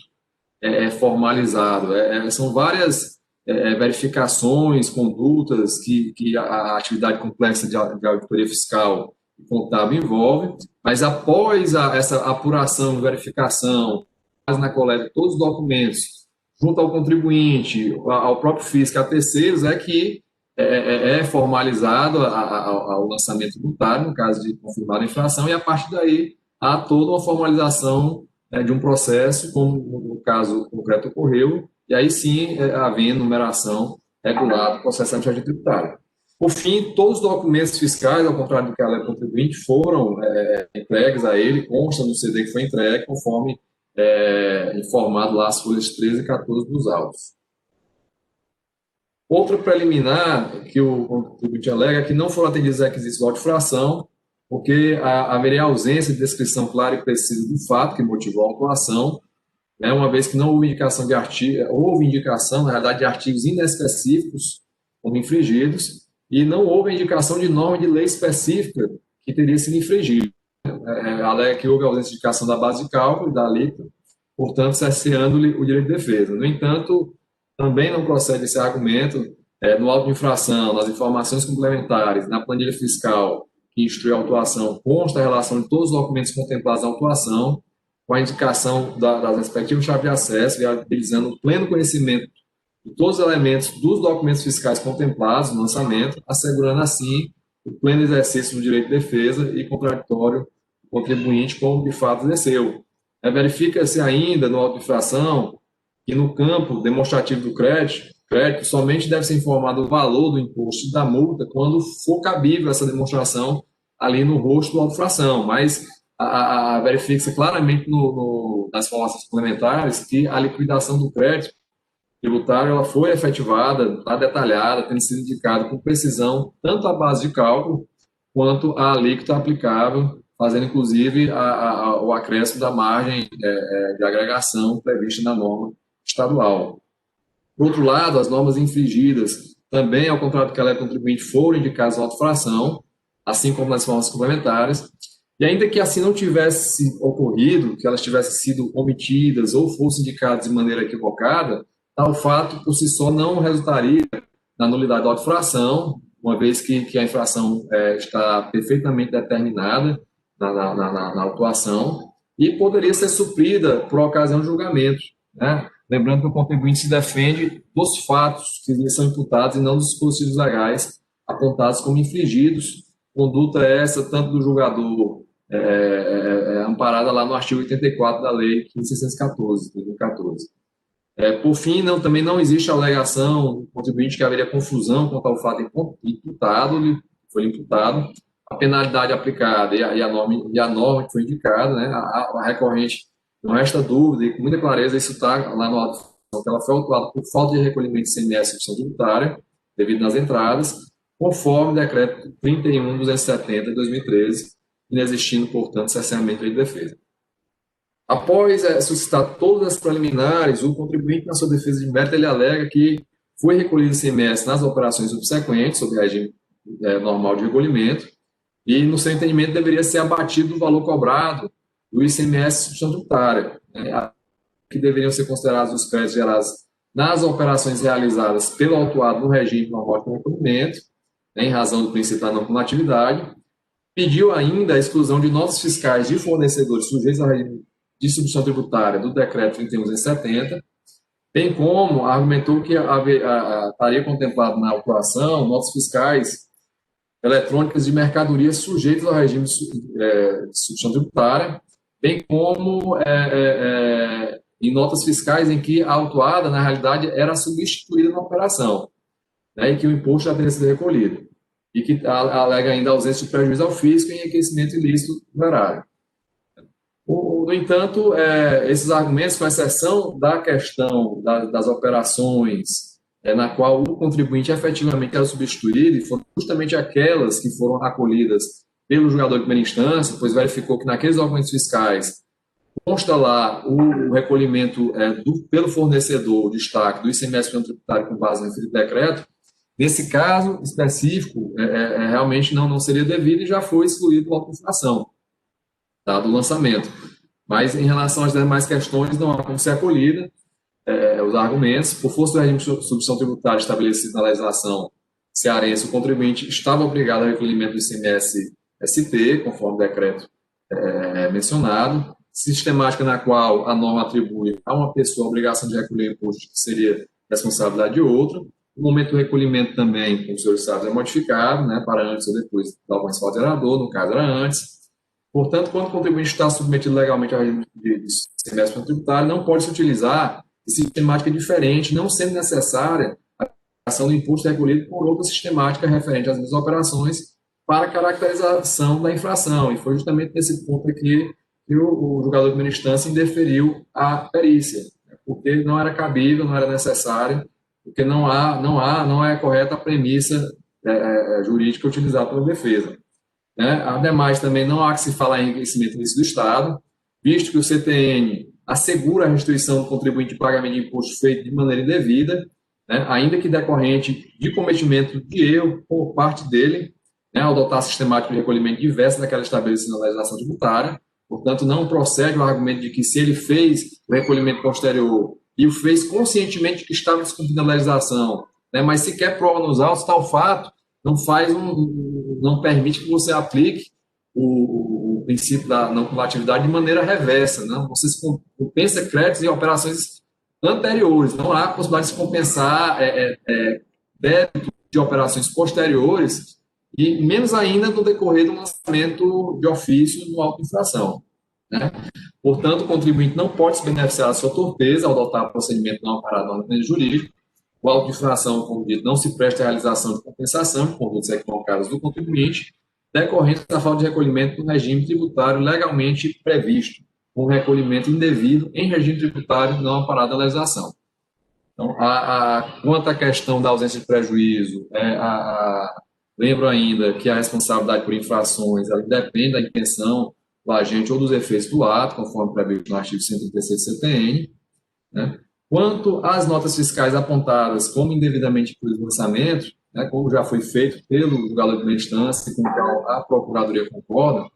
formalizado. São várias verificações, condutas que a atividade complexa de auditoria fiscal e contábil envolve, mas após essa apuração e verificação, na coleta de todos os documentos, junto ao contribuinte, ao próprio fisco, a terceiros, é que é formalizado o lançamento tributário, no caso de confirmar a infração, e a partir daí há toda uma formalização de um processo, como no caso concreto ocorreu, e aí sim, havendo numeração regulada do processo administrativo tributário. Por fim, todos os documentos fiscais, ao contrário do que a lei contribuinte, foram entregues a ele, constam no CD que foi entregue, conforme informado lá as folhas 13 e 14 dos autos. Outra preliminar que o contribuinte alega é que não foram atendidos os requisitos de auto-infração, porque haveria ausência de descrição clara e precisa do fato que motivou a autuação, uma vez que não houve indicação de na realidade, de artigos inespecíficos como infringidos, e não houve indicação de norma de lei específica que teria sido infringida. Alega que houve ausência de indicação da base de cálculo e da alíquota, portanto, cerceando-lhe o direito de defesa. No entanto, também não procede esse argumento no auto de infração, nas informações complementares, na planilha fiscal que instrui a autuação, consta a relação de todos os documentos contemplados na autuação, com a indicação das respectivas chaves de acesso, viabilizando o pleno conhecimento de todos os elementos dos documentos fiscais contemplados no lançamento, assegurando assim o pleno exercício do direito de defesa e contraditório do contribuinte, como de fato exerceu. Verifica-se ainda no auto de infração que no campo demonstrativo do crédito somente deve ser informado o valor do imposto e da multa quando for cabível essa demonstração ali no rosto do auto de infração, mas verifica-se claramente nas informações complementares que a liquidação do crédito tributário ela foi efetivada, está detalhada, tendo sido indicada com precisão tanto a base de cálculo quanto a alíquota aplicável, fazendo inclusive o acréscimo da margem de agregação prevista na norma estadual. Por outro lado, as normas infringidas também, ao contrário do que a lei contribuinte, foram indicadas na auto-infração, assim como nas formas complementares, e ainda que assim não tivesse ocorrido, que elas tivessem sido omitidas ou fossem indicadas de maneira equivocada, tal fato por si só não resultaria na nulidade da auto-infração, uma vez que a infração está perfeitamente determinada na autuação e poderia ser suprida por ocasião de julgamento, né? Lembrando que o contribuinte se defende dos fatos que lhe são imputados e não dos dispositivos legais apontados como infringidos, conduta essa tanto do julgador amparada lá no artigo 84 da Lei 15.614, de 2014. Por fim, também não existe alegação do contribuinte que haveria confusão quanto ao fato imputado, foi imputado, a penalidade aplicada e a norma que foi indicada, né, a recorrente, não resta dúvida, e com muita clareza, isso está lá no auto, que ela foi autuada por falta de recolhimento de ICMS e substituição tributária, devido nas entradas, conforme o decreto 31.270 de 2013, inexistindo, portanto, cerceamento de defesa. Após suscitar todas as preliminares, o contribuinte, na sua defesa de mérito, ele alega que foi recolhido ICMS nas operações subsequentes, sob regime normal de recolhimento, e, no seu entendimento, deveria ser abatido o valor cobrado do ICMS substituição tributária, né, que deveriam ser considerados os créditos gerados nas operações realizadas pelo autuado no regime normal de recolhimento, né, em razão do princípio da não cumulatividade. Pediu ainda a exclusão de notas fiscais de fornecedores sujeitos ao regime de substituição tributária do decreto 31.270, bem como argumentou que estaria contemplado na autuação notas fiscais eletrônicas de mercadorias sujeitas ao regime de substituição tributária, bem como em notas fiscais em que a autuada, na realidade, era substituída na operação, né, e que o imposto já teria sido recolhido, e que alega ainda a ausência de prejuízo ao fisco e enriquecimento ilícito do erário. No entanto, esses argumentos, com exceção da questão das operações na qual o contribuinte efetivamente era substituído, e foram justamente aquelas que foram acolhidas pelo julgador de primeira instância, pois verificou que naqueles documentos fiscais consta lá o recolhimento pelo fornecedor, o destaque do ICMS tributário com base no referido decreto. Nesse caso específico, realmente não seria devido e já foi excluído o auto de infração, tá, do lançamento. Mas, em relação às demais questões, não há como ser acolhida os argumentos. Por força do regime de substituição tributária estabelecido na legislação cearense, o contribuinte estava obrigado ao recolhimento do ICMS-ST, conforme o decreto mencionado, sistemática na qual a norma atribui a uma pessoa a obrigação de recolher imposto que seria responsabilidade de outra. O momento do recolhimento também, como os senhores sabem, é modificado, né, para antes ou depois da ocorrência do gerador, no caso era antes. Portanto, quando o contribuinte está submetido legalmente ao regime de ICMS tributário, não pode se utilizar sistemática diferente, não sendo necessária a aplicação do imposto recolhido por outra sistemática referente às mesmas operações para caracterização da infração. E foi justamente nesse ponto aqui que o julgador de primeira instância indeferiu a perícia, porque não era cabível, não era necessário, porque não é correta a premissa jurídica utilizada pela defesa. Ademais, também não há que se falar em enriquecimento ilícito do Estado, visto que o CTN assegura a restituição do contribuinte de pagamento de imposto feito de maneira indevida, né, ainda que decorrente de cometimento de erro por parte dele, né, ao adotar sistemático de recolhimento diverso daquela estabelecida na legislação tributária. Portanto, não procede o argumento de que, se ele fez o recolhimento posterior e o fez conscientemente que estava descumprindo a legislação, né, mas sequer prova nos autos, tal fato não permite que você aplique o princípio da não cumulatividade de maneira reversa. Não? Você compensa créditos em operações anteriores. Não há possibilidade de se compensar débito de operações posteriores e menos ainda no decorrer do lançamento de ofício no auto de infração. Né? Portanto, o contribuinte não pode se beneficiar da sua torpeza ao adotar procedimento não amparado no ordenamento jurídico. O auto de infração, como dito, não se presta à realização de compensação de condutas equivocadas do contribuinte, decorrente da falta de recolhimento no regime tributário legalmente previsto, com recolhimento indevido em regime tributário não amparado na legislação. Então, quanto à questão da ausência de prejuízo, lembro ainda que a responsabilidade por infrações ela depende da intenção do agente ou dos efeitos do ato, conforme previsto no artigo 136 do CTN. Né? Quanto às notas fiscais apontadas como indevidamente incluídas no lançamento, né, como já foi feito pelo julgador de primeira instância, com o qual a Procuradoria concorda,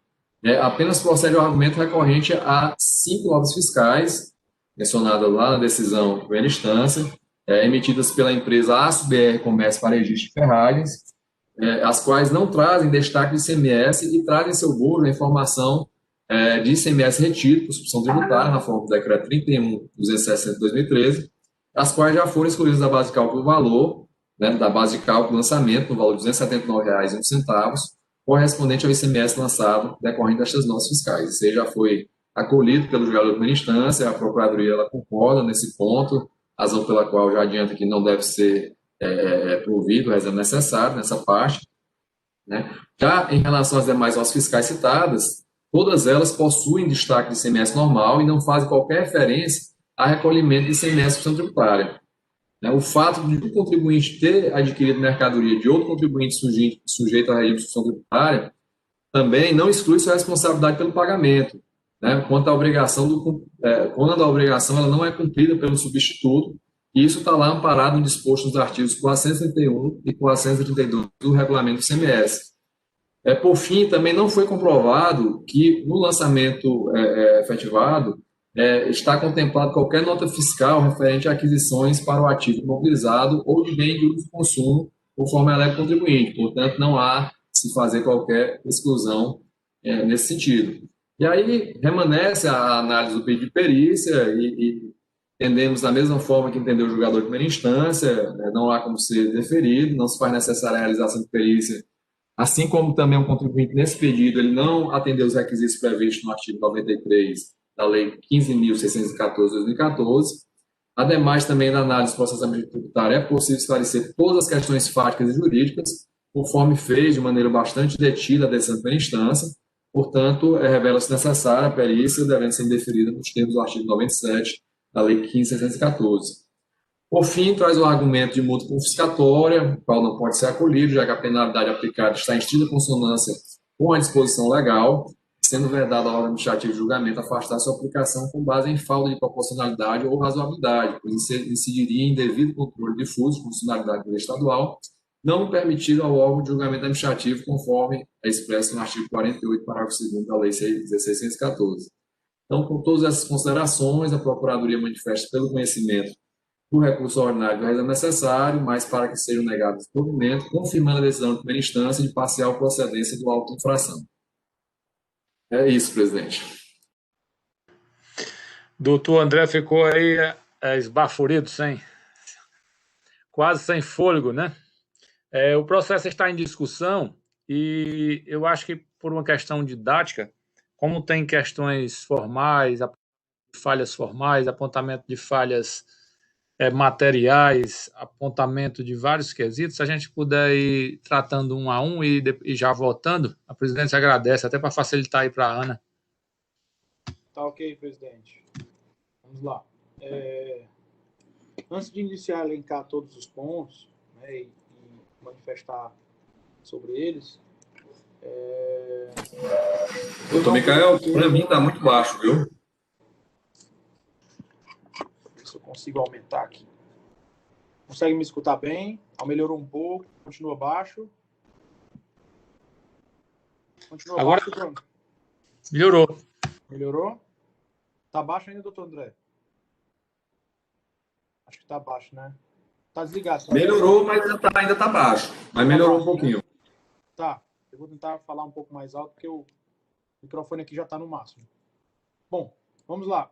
apenas procede ao argumento recorrente a 5 notas fiscais, mencionadas lá na decisão de primeira instância, emitidas pela empresa Aço BR Comércio para Registro de Ferragens, as quais não trazem destaque de ICMS e trazem em seu bojo a informação de ICMS retido por substituição tributária na forma do decreto 31.260 de 2013, as quais já foram excluídas da base de cálculo do valor, né, da base de cálculo do lançamento, no valor de R$ 279,01, correspondente ao ICMS lançado decorrente destas notas fiscais. Isso já foi acolhido pelo julgador de primeira instância, a Procuradoria ela concorda nesse ponto, razão pela qual já adianta que não deve ser provido o exame necessário nessa parte. né? Já em relação às demais notas fiscais citadas, todas elas possuem destaque de ICMS normal e não fazem qualquer referência a recolhimento de ICMS função tributária. O fato de um contribuinte ter adquirido mercadoria de outro contribuinte sujeito à regime de função tributária também não exclui sua responsabilidade pelo pagamento, né? Quando a obrigação ela não é cumprida pelo substituto, e isso está lá amparado no disposto nos artigos 431 e 432 do Regulamento do ICMS. Por fim, também não foi comprovado que no lançamento efetivado está contemplado qualquer nota fiscal referente a aquisições para o ativo imobilizado ou de bem de uso e consumo, conforme a lei do contribuinte. Portanto, não há se fazer qualquer exclusão nesse sentido. E aí remanesce a análise do pedido de perícia e entendemos da mesma forma que entendeu o julgador de primeira instância, não há como ser deferido, não se faz necessária a realização de perícia, assim como também um contribuinte nesse pedido, ele não atendeu os requisitos previstos no artigo 93 da Lei 15.614 de 2014. Ademais, também na análise do processamento tributário, é possível esclarecer todas as questões fáticas e jurídicas, conforme fez de maneira bastante detida a decisão de primeira instância. Portanto, revela-se necessária a perícia, devendo ser indeferida nos termos do artigo 97 da Lei 15.614. Por fim, traz o argumento de multa confiscatória, o qual não pode ser acolhido, já que a penalidade aplicada está em estrita consonância com a disposição legal, sendo vedado ao órgão administrativo de julgamento afastar sua aplicação com base em falta de proporcionalidade ou razoabilidade, pois incidiria em devido controle difuso de funcionalidade do estadual, não permitido ao órgão de julgamento administrativo, conforme é expresso no artigo 48, parágrafo 2º da Lei 16.614. Então, com todas essas considerações, a Procuradoria manifesta pelo conhecimento do recurso ordinário do resto necessário, mas para que sejam negados o provimento, confirmando a decisão de primeira instância de parcial procedência do auto de infração. É isso, presidente. Doutor André ficou aí esbaforido, quase sem fôlego, né? O processo está em discussão e eu acho que por uma questão didática, como tem questões formais, falhas formais, apontamento de falhas materiais, apontamento de vários quesitos, se a gente puder ir tratando um a um e já votando, a presidência agradece, até para facilitar aí para a Ana. Tá ok, presidente. Vamos lá. Antes de iniciar a elencar todos os pontos, né, e manifestar sobre eles, Doutor Micael, para mim está muito baixo, viu? Se eu consigo aumentar aqui. Consegue me escutar bem? Melhorou um pouco, continua baixo. Continua agora baixo, pronto. Melhorou. Melhorou? Tá baixo ainda, doutor André? Acho que tá baixo, né? Tá desligado. Melhorou, mas ainda tá baixo. Mas melhorou um pouquinho. Tá. Eu vou tentar falar um pouco mais alto, porque o microfone aqui já está no máximo. Bom, vamos lá.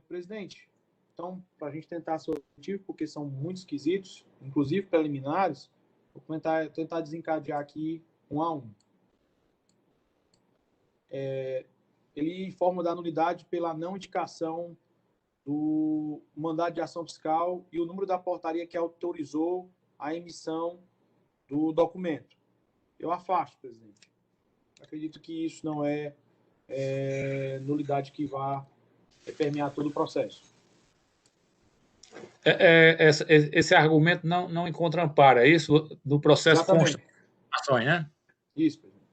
Presidente, então, para a gente tentar ser objetivo, porque são muito esquisitos, inclusive preliminares, vou tentar desencadear aqui um a um. Ele informa da nulidade pela não indicação do mandado de ação fiscal e o número da portaria que autorizou a emissão do documento. Eu afasto, presidente. Acredito que isso não é nulidade que vá permear todo o processo. Esse argumento não encontra amparo, é isso? Do processo de constatações, né? Isso, presidente.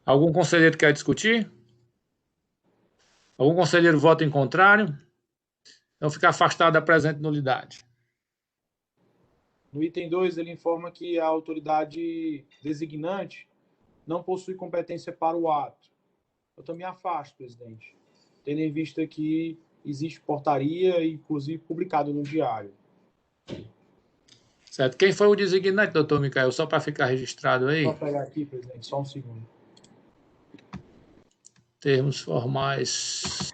Algum conselheiro quer discutir? Algum conselheiro vota em contrário? Então fica afastado da presente nulidade. No item 2, ele informa que a autoridade designante não possui competência para o ato. Eu também afasto, presidente, tendo em vista que existe portaria, inclusive publicado no diário. Certo. Quem foi o designante, doutor Micael? Só para ficar registrado aí. Vou pegar aqui, presidente, só um segundo. Termos formais.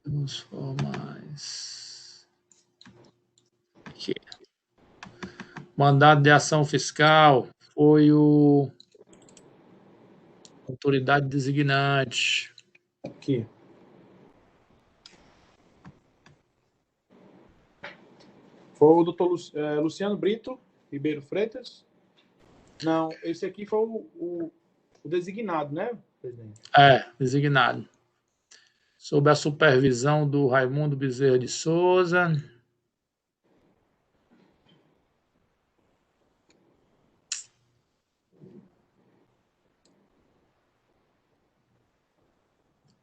Termos formais. Aqui. Mandado de ação fiscal foi o Autoridade designante. Aqui. Foi o doutor Luciano Brito Ribeiro Freitas. Não, esse aqui foi o designado, né, presidente? Designado. Sob a supervisão do Raimundo Bezerra de Souza.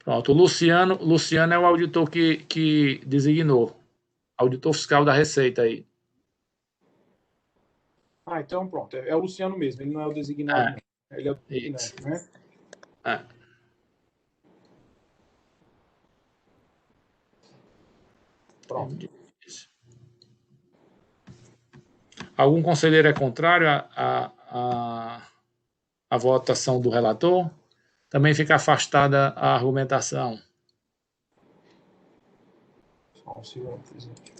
Pronto, o Luciano é o auditor que designou. Auditor fiscal da Receita aí. Então pronto, é o Luciano mesmo, ele não é o designado, não. Ele é o designado, Isso. né? Pronto. Algum conselheiro é contrário à votação do relator? Também fica afastada a argumentação. Só um segundo, presidente.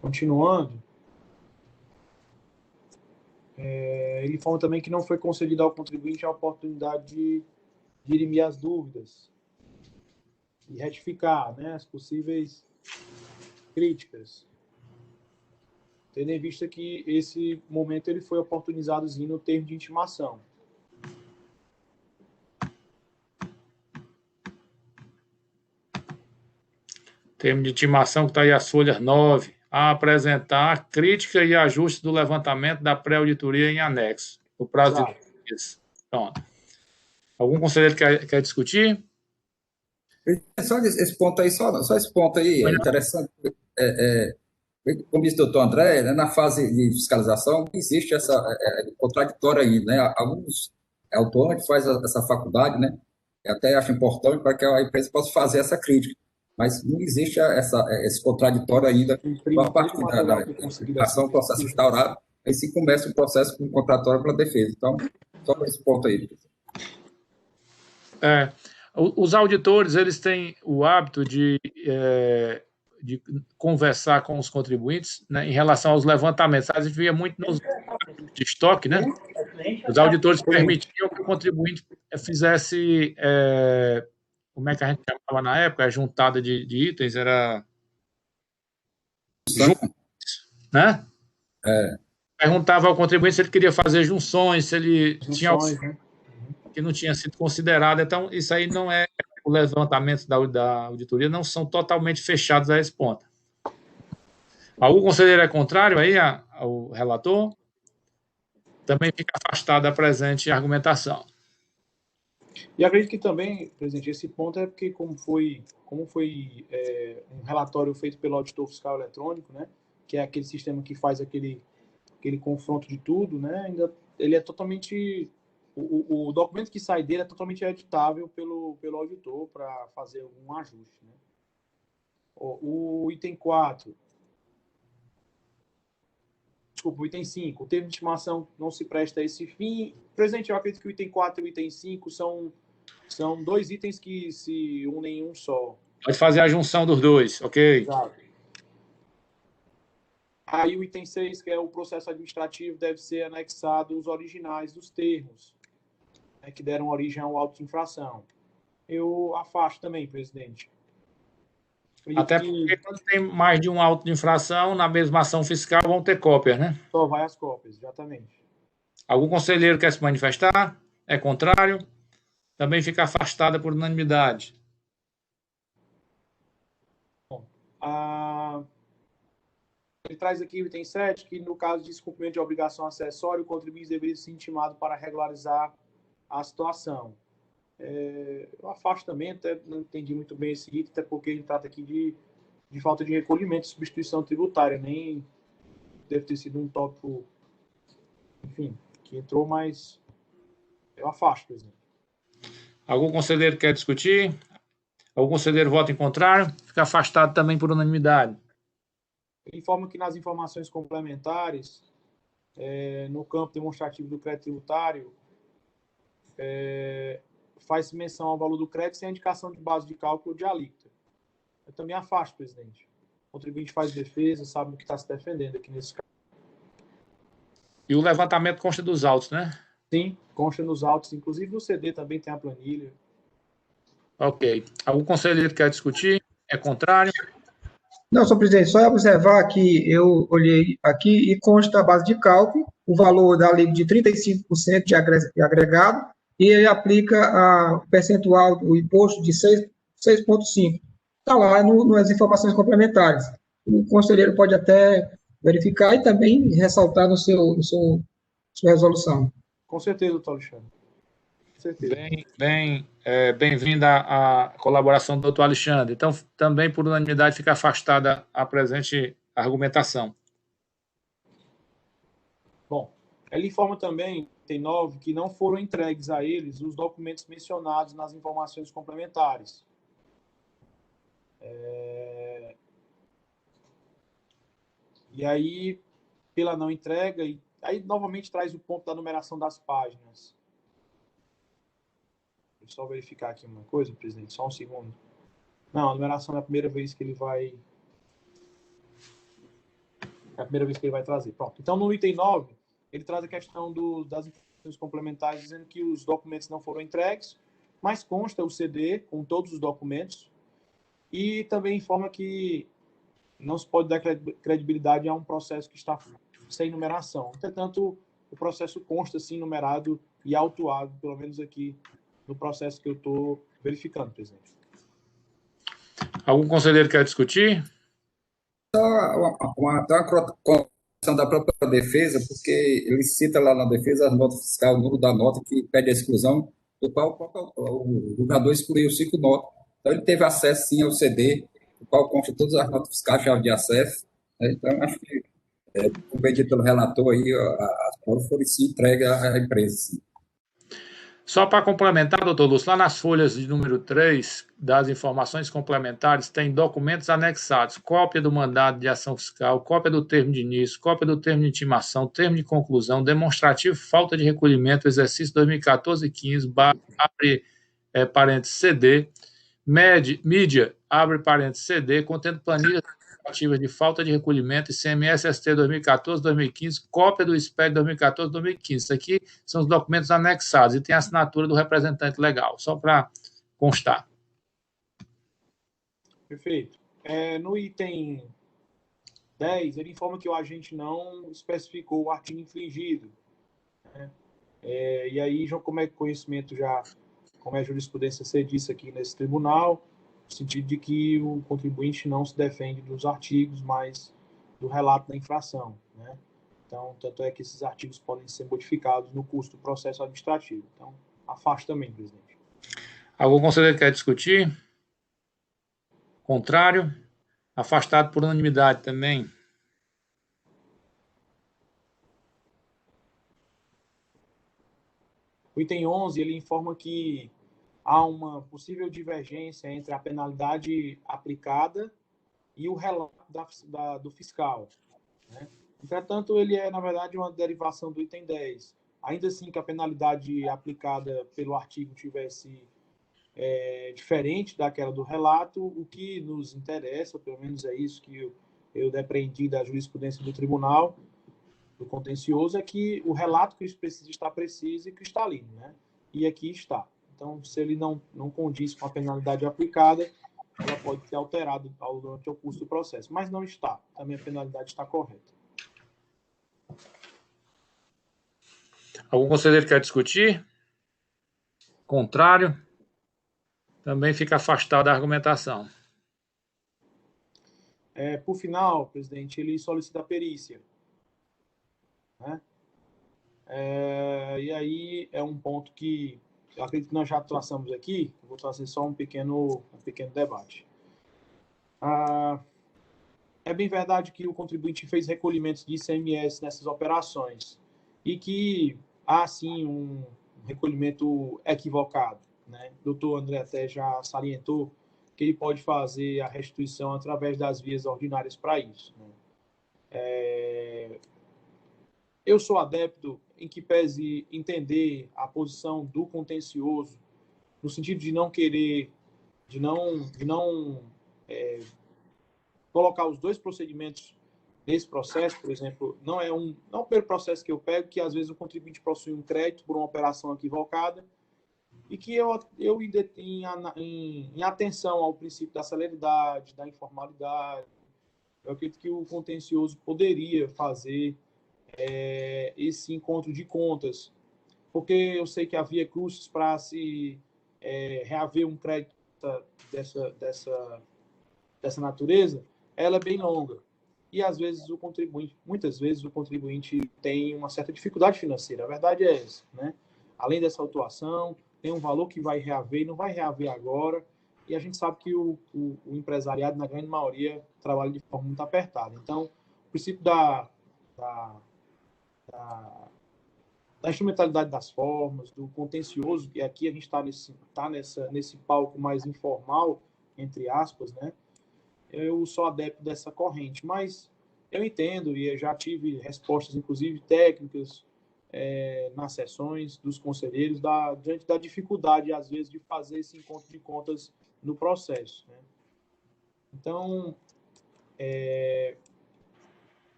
Continuando, ele informa também que não foi concedida ao contribuinte a oportunidade de dirimir as dúvidas e retificar, né, as possíveis críticas, tendo em vista que esse momento ele foi oportunizadozinho no termo de intimação. Termo de intimação que está aí as folhas 9. A apresentar crítica e ajuste do levantamento da pré-auditoria em anexo. O prazo de 10 dias. Pronto. Algum conselheiro quer discutir? Só esse ponto aí, só esse ponto aí é interessante. Como disse o doutor André, né, na fase de fiscalização, existe essa contraditória aí, né? Alguns autônomos que fazem essa faculdade, né? Eu até acho importante para que a empresa possa fazer essa crítica, mas não existe esse contraditório ainda a partir da ação, processo instaurado, aí se começa o processo com contraditório para a defesa. Então, só esse ponto aí. Os auditores, eles têm o hábito de conversar com os contribuintes, né, em relação aos levantamentos. A gente via muito nos de estoque, né? Os auditores permitiam que o contribuinte fizesse, como é que a gente chamava na época? A juntada de itens, era... né? Perguntava ao contribuinte se ele queria fazer junções, se ele tinha algo que não tinha sido considerado. Então, isso aí não é... Os levantamentos da auditoria não são totalmente fechados a esse ponto. Algum conselheiro é contrário aí ao relator? Também fica afastado da presente argumentação. E acredito que também, presidente, esse ponto é porque como foi um relatório feito pelo auditor fiscal eletrônico, né, que é aquele sistema que faz aquele confronto de tudo, né, ainda ele é totalmente... O documento que sai dele é totalmente editável pelo auditor para fazer um ajuste, né? O item 4... Desculpa, o item 5. O termo de estimação não se presta a esse fim. Presidente, eu acredito que o item 4 e o item 5 são dois itens que se unem em um só. Pode fazer a junção dos dois, ok? Exato. Aí o item 6, que é o processo administrativo, deve ser anexado os originais dos termos, né, que deram origem ao auto de infração. Eu afasto também, presidente. Até porque quando tem mais de um auto de infração, na mesma ação fiscal vão ter cópias, né? Só vai as cópias, exatamente. Algum conselheiro quer se manifestar? É contrário? Também fica afastada por unanimidade. Bom, ele traz aqui o item 7, que no caso de descumprimento de obrigação acessória, o contribuinte deveria ser intimado para regularizar a situação. Eu afasto também, até não entendi muito bem esse item, até porque ele trata aqui de falta de recolhimento e substituição tributária, nem deve ter sido um tópico, enfim, que entrou, mas eu afasto, por exemplo. Algum conselheiro quer discutir? Algum conselheiro vota em contrário? Fica afastado também por unanimidade. Ele informa que nas informações complementares, no campo demonstrativo do crédito tributário, faz menção ao valor do crédito sem a indicação de base de cálculo de alíquota. Eu também afasto, presidente. O contribuinte faz defesa, sabe o que está se defendendo aqui nesse caso. E o levantamento consta dos autos, né? Sim, consta nos autos, inclusive no CD também tem a planilha. Ok. Algum conselheiro quer discutir? É contrário? Não, senhor presidente, só observar que eu olhei aqui e consta a base de cálculo, o valor da alíquota de 35% de agregado, e ele aplica o percentual do imposto de 6,5%. Está lá nas informações complementares. O conselheiro pode até verificar e também ressaltar no sua resolução. Com certeza, doutor Alexandre. Com certeza. Bem-vinda à colaboração do doutor Alexandre. Então, também, por unanimidade, fica afastada a presente argumentação. Bom, ele informa também, tem 9, que não foram entregues a eles os documentos mencionados nas informações complementares. E aí, pela não entrega, aí novamente traz o ponto da numeração das páginas. Deixa eu só verificar aqui uma coisa, presidente, só um segundo. Não, a numeração é a primeira vez que ele vai... É a primeira vez que ele vai trazer. Pronto. Então, no item 9, ele traz a questão das informações complementares, dizendo que os documentos não foram entregues, mas consta o CD com todos os documentos, e também informa que não se pode dar credibilidade a um processo que está sem numeração. Entretanto, o processo consta, sim, numerado e autuado, pelo menos aqui no processo que eu estou verificando, presidente. Algum conselheiro quer discutir? Uma condição da própria defesa, porque ele cita lá na defesa as notas fiscais, o número da nota que pede a exclusão, do qual o julgador excluiu 5 notas. Então, ele teve acesso, sim, ao CD, do qual consta todas as notas fiscais, chave de acesso. Então, acho que, como dito pelo relator, aí, as provas foram, sim, entregues à empresa, sim. Só para complementar, doutor Lúcio, lá nas folhas de número 3 das informações complementares tem documentos anexados, cópia do mandado de ação fiscal, cópia do termo de início, cópia do termo de intimação, termo de conclusão, demonstrativo falta de recolhimento, exercício 2014-15, abre parênteses CD, mídia, abre parênteses CD, contendo planilhas ativas de falta de recolhimento, ICMS ST 2014-2015, cópia do SPED 2014-2015. Isso aqui são os documentos anexados e tem a assinatura do representante legal, só para constar. Perfeito. No item 10, ele informa que o agente não especificou o artigo infringido. Né? E aí, já como é conhecimento, como é jurisprudência ser disso aqui nesse tribunal, no sentido de que o contribuinte não se defende dos artigos, mas do relato da infração. Né? Então, tanto é que esses artigos podem ser modificados no curso do processo administrativo. Então, afaste também, presidente. Algum conselheiro quer discutir? Contrário? Afastado por unanimidade também. O item 11, ele informa que há uma possível divergência entre a penalidade aplicada e o relato do fiscal. Né? Entretanto, ele é, na verdade, uma derivação do item 10. Ainda assim que a penalidade aplicada pelo artigo tivesse diferente daquela do relato, o que nos interessa, pelo menos é isso que eu depreendi da jurisprudência do tribunal, do contencioso, é que o relato que precisa estar preciso e cristalino, né? E aqui está. Então, se ele não condiz com a penalidade aplicada, ela pode ser alterada durante o curso do processo. Mas não está. Também a penalidade está correta. Algum conselheiro quer discutir? Contrário? Também fica afastado da argumentação. Por final, presidente, ele solicita a perícia. Né? E aí é um ponto que eu acredito que nós já traçamos aqui. Eu vou trazer só um pequeno debate. É bem verdade que o contribuinte fez recolhimentos de ICMS nessas operações e que há, sim, um recolhimento equivocado. Né? O doutor André até já salientou que ele pode fazer a restituição através das vias ordinárias para isso. Né? Eu sou adepto em que pese entender a posição do contencioso, no sentido de não querer, de não colocar os dois procedimentos nesse processo, por exemplo, não é o primeiro processo que eu pego, que às vezes o contribuinte possui um crédito por uma operação equivocada, e que em atenção ao princípio da celeridade, da informalidade, eu acredito que o contencioso poderia fazer esse encontro de contas, porque eu sei que havia custos para se reaver um crédito dessa natureza, ela é bem longa. E às vezes muitas vezes o contribuinte tem uma certa dificuldade financeira. A verdade é essa, né? Além dessa autuação, tem um valor que vai reaver e não vai reaver agora. E a gente sabe que o empresariado, na grande maioria, trabalha de forma muito apertada. Então, o princípio da instrumentalidade das formas, do contencioso, e aqui a gente está nesse palco mais informal, entre aspas, né? Eu sou adepto dessa corrente, mas eu entendo e eu já tive respostas, inclusive técnicas, nas sessões dos conselheiros, diante da dificuldade, às vezes, de fazer esse encontro de contas no processo, né? Então, é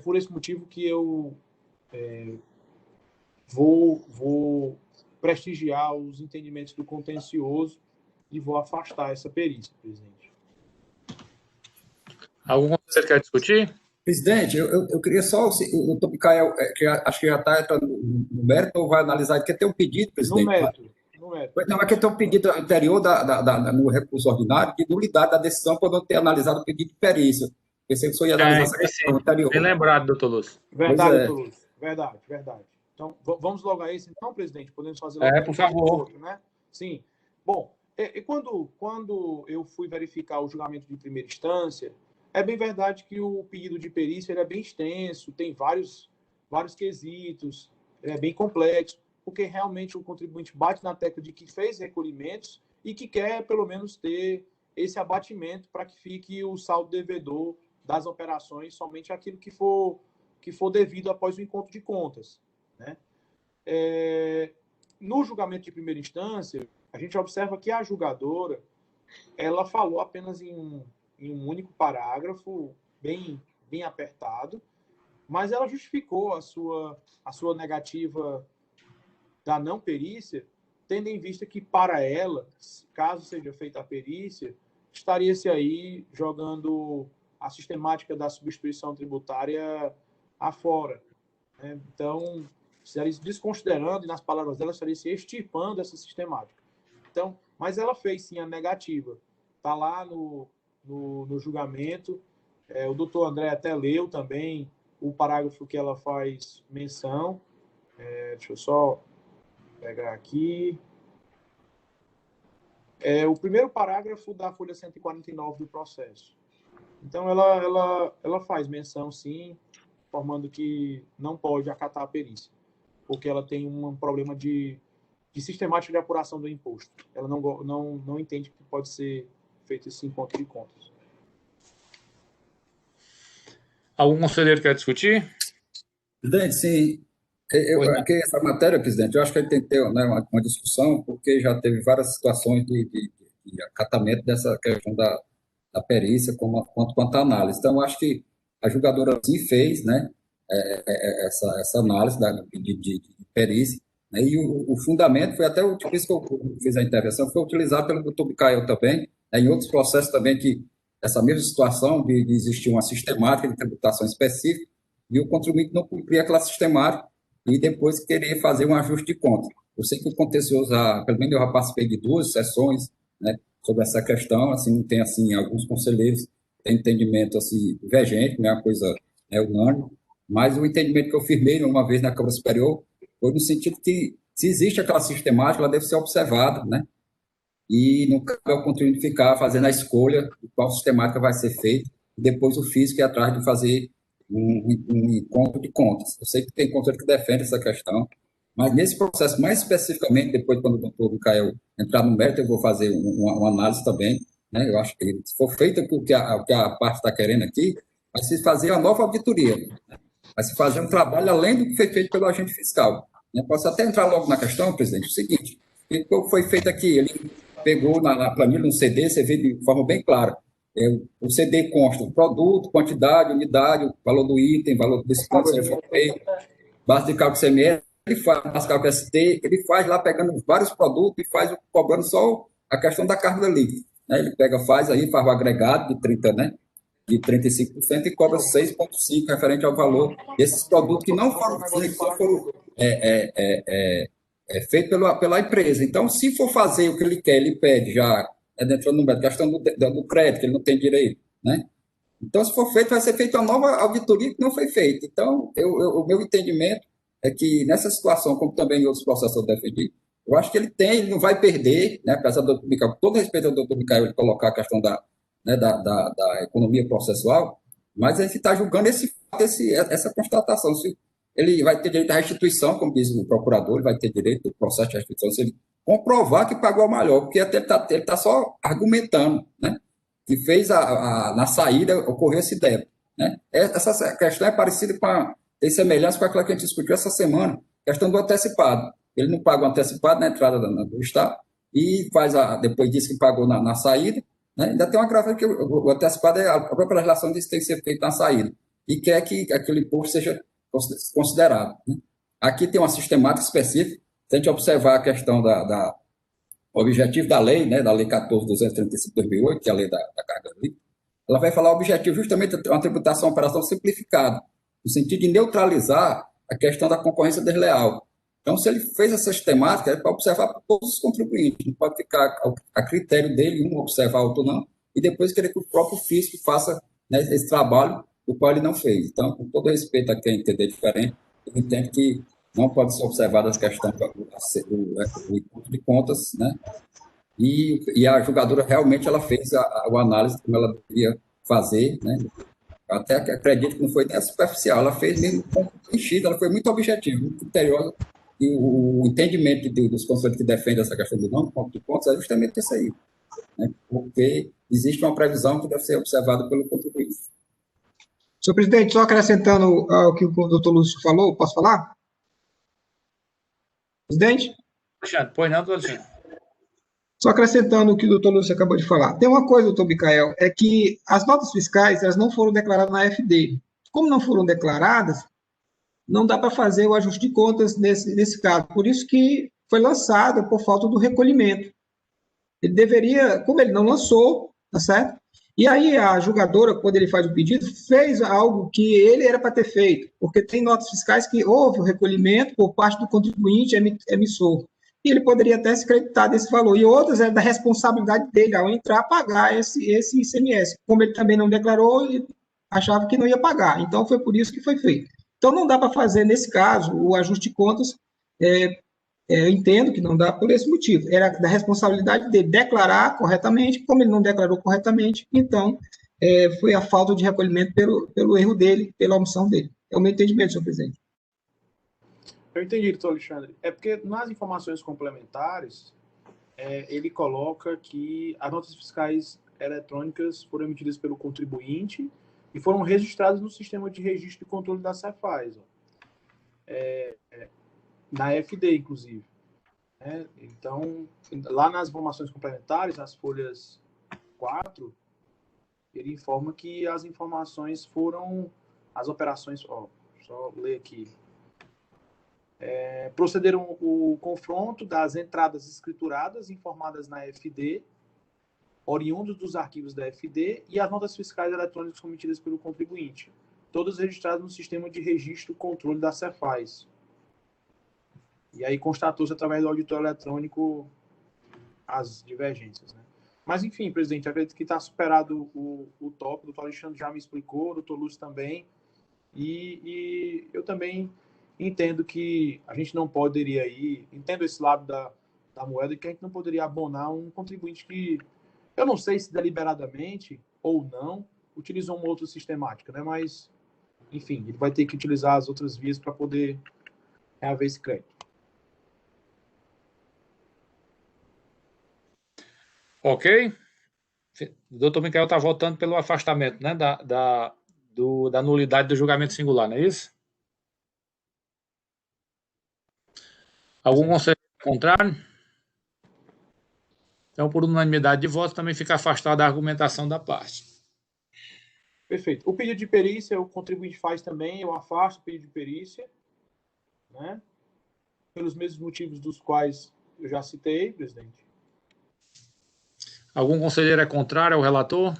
por esse motivo que eu vou prestigiar os entendimentos do contencioso e vou afastar essa perícia, presidente. Algum conselheiro quer discutir? Presidente, eu queria só, o doutor Micael, que acho que já está entrando no mérito, ou vai analisar, ele quer ter um pedido, presidente? No mérito. Não, é que tem um pedido anterior no recurso ordinário de nulidade da decisão por não ter analisado o pedido de perícia. Pensei que o senhor ia analisar essa questão anterior. Bem lembrado, doutor Lúcio. Verdade, doutor Lúcio. Verdade. Então, vamos logo a esse, então, presidente? Podemos fazer logo por favor. Outro, né? Sim. Bom, quando eu fui verificar o julgamento de primeira instância, é bem verdade que o pedido de perícia é bem extenso, tem vários quesitos, é bem complexo, porque realmente o contribuinte bate na tecla de que fez recolhimentos e que quer, pelo menos, ter esse abatimento para que fique o saldo devedor das operações somente aquilo que for devido após o encontro de contas, né? No julgamento de primeira instância, a gente observa que a julgadora ela falou apenas em um único parágrafo, bem apertado, mas ela justificou a sua negativa da não perícia, tendo em vista que, para ela, caso seja feita a perícia, estaria-se aí jogando a sistemática da substituição tributária afora, né? Então, estaria desconsiderando, e nas palavras dela, estaria se extirpando essa sistemática. Então, mas ela fez, sim, a negativa. Está lá no julgamento. O doutor André até leu também o parágrafo que ela faz menção. Deixa eu só pegar aqui. O primeiro parágrafo da folha 149 do processo. Então, ela faz menção, sim, informando que não pode acatar a perícia, porque ela tem um problema de sistemática de apuração do imposto. Ela não entende que pode ser feito esse encontro de contas. Algum conselheiro quer discutir? Presidente, sim. Aqui, essa matéria, presidente, eu acho que a gente tem que ter, né, uma discussão, porque já teve várias situações de acatamento dessa questão da perícia quanto à análise. Então, eu acho que a julgadora sim fez, né, essa análise de perícia, né, e o fundamento foi até por isso que eu fiz a intervenção, foi utilizado pelo doutor Micael também, né, em outros processos também, que essa mesma situação de existir uma sistemática de tributação específica e o contribuinte não cumprir aquela sistemática e depois querer fazer um ajuste de conta. Eu sei que o contencioso, pelo menos eu já participei de 2 sessões, né, sobre essa questão, assim, tem, assim, alguns conselheiros têm entendimento, assim, divergente, não é uma coisa unânime, mas o entendimento que eu firmei uma vez na Câmara Superior foi no sentido que, se existe aquela sistemática, ela deve ser observada, né, e não cabe ao contribuinte ficar fazendo a escolha de qual sistemática vai ser feita, e depois o fisco ir atrás de fazer um encontro de contas. Eu sei que tem conselheiro que defende essa questão, mas nesse processo, mais especificamente, depois, quando o doutor Micael entrar no mérito, eu vou fazer uma análise também, né? Eu acho que, se for feito o que a parte está querendo aqui, vai se fazer a nova auditoria, né? Vai se fazer um trabalho além do que foi feito pelo agente fiscal, né? Posso até entrar logo na questão, presidente, o seguinte: o que foi feito aqui? Ele pegou na planilha, no CD, você vê de forma bem clara, O CD consta o produto, quantidade, unidade, o valor do item, valor desse ponto, se ele for feito, base de cálculo CMS, ele faz base de cálculo ST, ele faz lá pegando vários produtos e faz cobrando só a questão da carga líquida. Né? Ele faz o agregado de 30, né? De 35% e cobra 6,5% referente ao valor desses produtos que não foram feitos, só foram feitos pela empresa. Então, se for fazer o que ele quer, ele pede já, entrando no questão do crédito, que ele não tem direito, né? Então, se for feito, vai ser feita uma nova auditoria que não foi feita. Então, o meu entendimento é que nessa situação, como também em outros processos eu defendi, eu acho que ele não vai perder, né? Apesar do doutor Micael, todo respeito ao doutor Micael, ele colocar a questão da economia processual, mas a gente está julgando essa constatação. Se ele vai ter direito à restituição, como diz o procurador, ele vai ter direito ao processo de restituição, se ele comprovar que pagou a maior, porque até ele está só argumentando, né? Que fez na saída ocorrer esse débito. Né? Essa questão é parecida tem semelhança com aquela que a gente discutiu essa semana, questão do antecipado. Ele não paga o antecipado na entrada do Estado e depois diz que pagou na saída. Né? Ainda tem uma grave que o antecipado, a própria legislação diz que tem que ser feito na saída e quer que aquele imposto seja considerado. Né? Aqui tem uma sistemática específica. Se a gente observar a questão o objetivo da lei, né, da Lei 14.235 de 2008, que é a lei da carga líquida, ela vai falar o objetivo justamente de uma tributação, uma operação simplificada, no sentido de neutralizar a questão da concorrência desleal. Então, se ele fez essa sistemática, é para observar para todos os contribuintes, não pode ficar a critério dele, um observar, outro não, e depois querer que o próprio fisco faça, né, esse trabalho, o qual ele não fez. Então, com todo respeito a quem entender diferente, eu entendo que não pode ser observada as questões do encontro de contas, né? E a julgadora realmente ela fez a análise como ela deveria fazer, né? Até que acredito que não foi nem superficial, ela fez mesmo enchida, ela foi muito objetiva, muito criteriosa, e o entendimento dos conselheiros que defendem essa questão do não ponto de contas é justamente isso aí, né? Porque existe uma previsão que deve ser observada pelo contribuinte. Senhor presidente, só acrescentando ao que o doutor Lúcio falou, posso falar? Presidente? Alexandre, pois não, doutor Alexandre. Só acrescentando o que o doutor Lúcio acabou de falar. Tem uma coisa, doutor Micael, é que as notas fiscais elas não foram declaradas na FD. Como não foram declaradas, não dá para fazer o ajuste de contas nesse caso. Por isso que foi lançado por falta do recolhimento. Ele deveria, como ele não lançou, tá certo? E aí a julgadora, quando ele faz o pedido, fez algo que ele era para ter feito, porque tem notas fiscais que houve o recolhimento por parte do contribuinte emissor. E ele poderia até se creditar desse valor. E outras é da responsabilidade dele, ao entrar, pagar esse ICMS. Como ele também não declarou, ele achava que não ia pagar. Então, foi por isso que foi feito. Então, não dá para fazer, nesse caso, o ajuste de contas. Eu entendo que não dá por esse motivo. Era da responsabilidade dele declarar corretamente, como ele não declarou corretamente, então foi a falta de recolhimento pelo erro dele, pela omissão dele. É o meu entendimento, senhor presidente. Eu entendi, doutor Alexandre. É porque nas informações complementares, ele coloca que as notas fiscais eletrônicas foram emitidas pelo contribuinte e foram registradas no sistema de registro e controle da Cefaz. Na FD, inclusive. Então, lá nas informações complementares, nas folhas 4, ele informa que as informações foram, as operações, só ler aqui, procederam o confronto das entradas escrituradas informadas na FD, oriundos dos arquivos da FD, e as notas fiscais eletrônicas cometidas pelo contribuinte, todas registradas no sistema de registro e controle da Cefaz. E aí constatou-se através do auditor eletrônico as divergências. Né? Mas, enfim, presidente, acredito que está superado o tópico. O doutor Alexandre já me explicou, o doutor Lúcio também. E eu também entendo que a gente não poderia entendo esse lado da moeda, que a gente não poderia abonar um contribuinte que, eu não sei se deliberadamente ou não, utilizou uma outra sistemática, né? Mas, enfim, ele vai ter que utilizar as outras vias para poder reaver esse crédito. Ok. O doutor Micael está votando pelo afastamento, né, da nulidade do julgamento singular, não é isso? Algum conselho contrário? Então, por unanimidade de votos, também fica afastada a argumentação da parte. Perfeito. O pedido de perícia, o contribuinte faz também, eu afasto o pedido de perícia, né? Pelos mesmos motivos dos quais eu já citei, presidente. Algum conselheiro é contrário ao relator?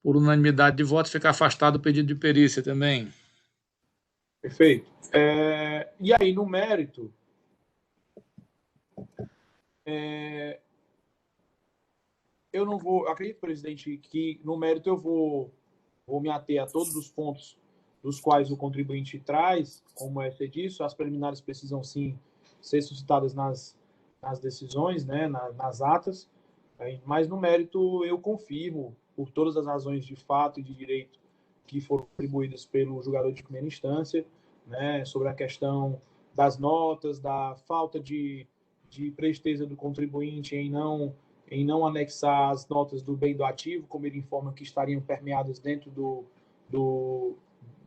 Por unanimidade de votos, fica afastado o pedido de perícia também. Perfeito. E aí, no mérito, eu não vou... Acredito, presidente, que no mérito eu vou me ater a todos os pontos dos quais o contribuinte traz, como você disse, as preliminares precisam, sim, ser suscitadas nas decisões, né, nas atas, mas no mérito eu confirmo, por todas as razões de fato e de direito que foram atribuídas pelo julgador de primeira instância, né, sobre a questão das notas, da falta de presteza do contribuinte em não anexar as notas do bem do ativo, como ele informa que estariam permeadas dentro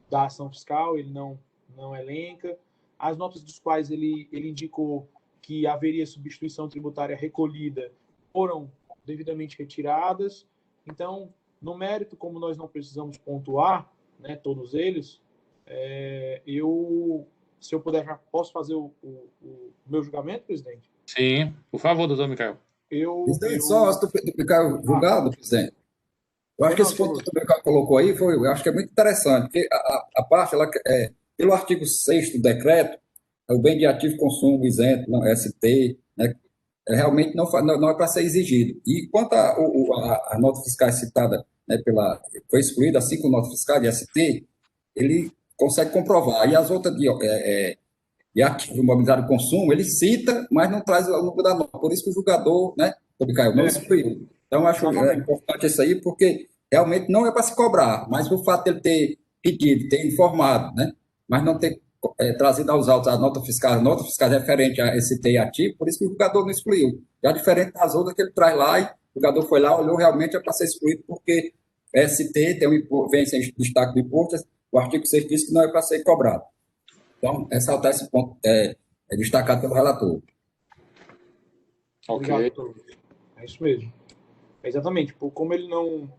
da ação fiscal, ele não elenca. As notas dos quais ele indicou que haveria substituição tributária recolhida foram devidamente retiradas. Então, no mérito, como nós não precisamos pontuar, né, todos eles, se eu puder, já posso fazer o meu julgamento, presidente? Sim, por favor, doutor Micael. Só antes do Micael julgado, presidente. Eu acho que esse ponto que o Micael colocou aí eu acho que é muito interessante, porque a parte, pelo artigo 6º do decreto, o bem de ativo consumo isento, não, ST, né, realmente não é para ser exigido. E quanto a nota fiscal citada, né, foi excluída, assim como nota fiscal de ST, ele consegue comprovar. E as outras de ativo imobiliário de consumo, ele cita, mas não traz o número da nota. Por isso que o julgador, né, Micael, não excluiu. Então, acho importante isso aí, porque realmente não é para se cobrar, mas o fato de ele ter pedido, ter informado, né, mas não ter trazido aos autos a nota fiscal referente a ST ativo, por isso que o julgador não excluiu. Já diferente das outras que ele traz lá, e o julgador foi lá, olhou, realmente é para ser excluído, porque ST vem sem destaque do imposto, o artigo 6 diz que não é para ser cobrado. Então, ressaltar esse ponto destacado pelo relator. Ok. Obrigado, é isso mesmo. Exatamente. Como ele não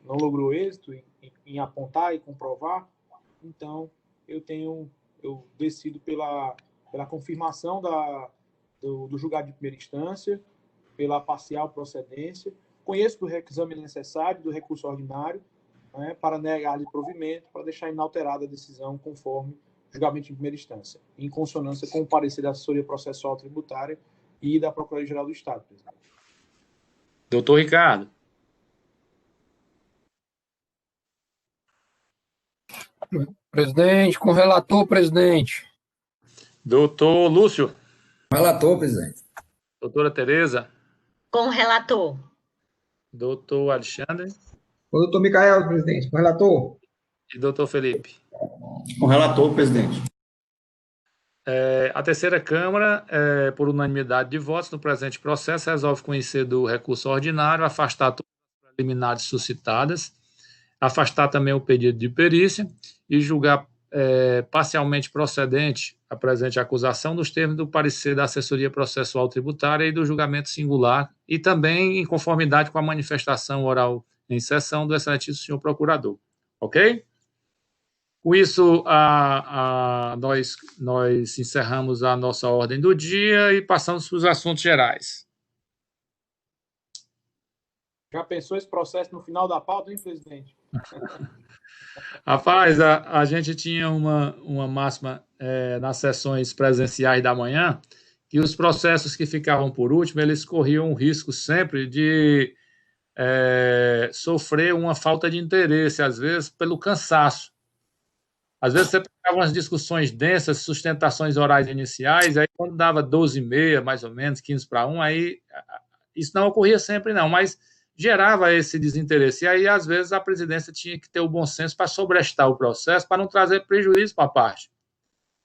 logrou êxito em apontar e comprovar, então eu decido pela confirmação do julgado de primeira instância, pela parcial procedência, conheço do exame necessário, do recurso ordinário, né, para negar-lhe provimento, para deixar inalterada a decisão conforme julgamento de primeira instância, em consonância com o parecer da assessoria processual tributária e da Procuradoria-Geral do Estado, presidente. Doutor Ricardo. Presidente, com o relator, presidente. Doutor Lúcio. Relator, presidente. Doutora Tereza. Com o relator. Doutor Alexandre. O doutor Micael, presidente. Com o relator. E doutor Felipe. Com o relator, presidente. A terceira Câmara, por unanimidade de votos no presente processo, resolve conhecer do recurso ordinário, afastar todas as preliminares suscitadas, afastar também o pedido de perícia e julgar parcialmente procedente a presente acusação nos termos do parecer da assessoria processual tributária e do julgamento singular e também em conformidade com a manifestação oral em sessão do excelentíssimo senhor procurador. Ok? Com isso, nós encerramos a nossa ordem do dia e passamos para os assuntos gerais. Já pensou esse processo no final da pauta, hein, presidente? Rapaz, a gente tinha uma máxima nas sessões presenciais da manhã, que os processos que ficavam por último, eles corriam o risco sempre de sofrer uma falta de interesse, às vezes, pelo cansaço. Às vezes você pegava umas discussões densas, sustentações orais iniciais, aí quando dava 12h30, mais ou menos, 15 para 1, aí isso não ocorria sempre não, mas gerava esse desinteresse. E aí, às vezes, a presidência tinha que ter o bom senso para sobrestar o processo, para não trazer prejuízo para a parte.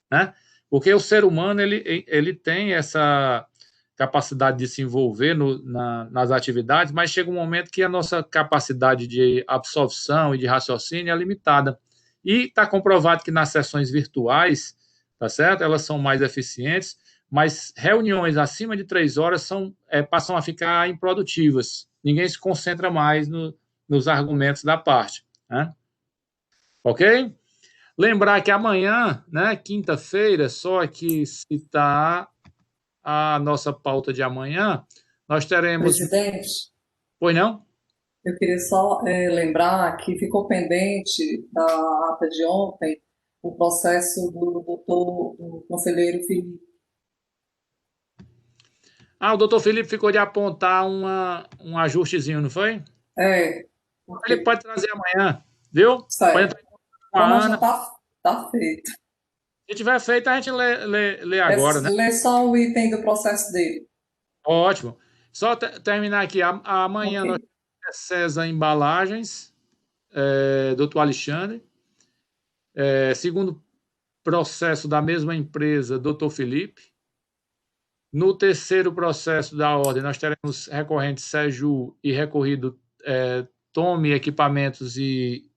Né? Porque o ser humano ele tem essa capacidade de se envolver nas atividades, mas chega um momento que a nossa capacidade de absorção e de raciocínio é limitada. E está comprovado que nas sessões virtuais, tá certo? Elas são mais eficientes, mas reuniões acima de 3 horas passam a ficar improdutivas. Ninguém se concentra mais nos argumentos da parte. Né? Ok? Lembrar que amanhã, né, quinta-feira, só aqui citar a nossa pauta de amanhã, nós teremos... Presidente, Pois não? eu queria só lembrar que ficou pendente da ata de ontem o processo do conselheiro Felipe. O doutor Felipe ficou de apontar um ajustezinho, não foi? Porque... Ele pode trazer amanhã, viu? Certo. Pode entrar com a Como Ana. já está feito. Se tiver feito, a gente lê agora, né? Lê só o item do processo dele. Ótimo. Só terminar aqui. Amanhã nós temos César Embalagens, doutor Alexandre. Segundo processo da mesma empresa, doutor Felipe. No terceiro processo da ordem, nós teremos recorrente Seju e recorrido Tome Equipamentos e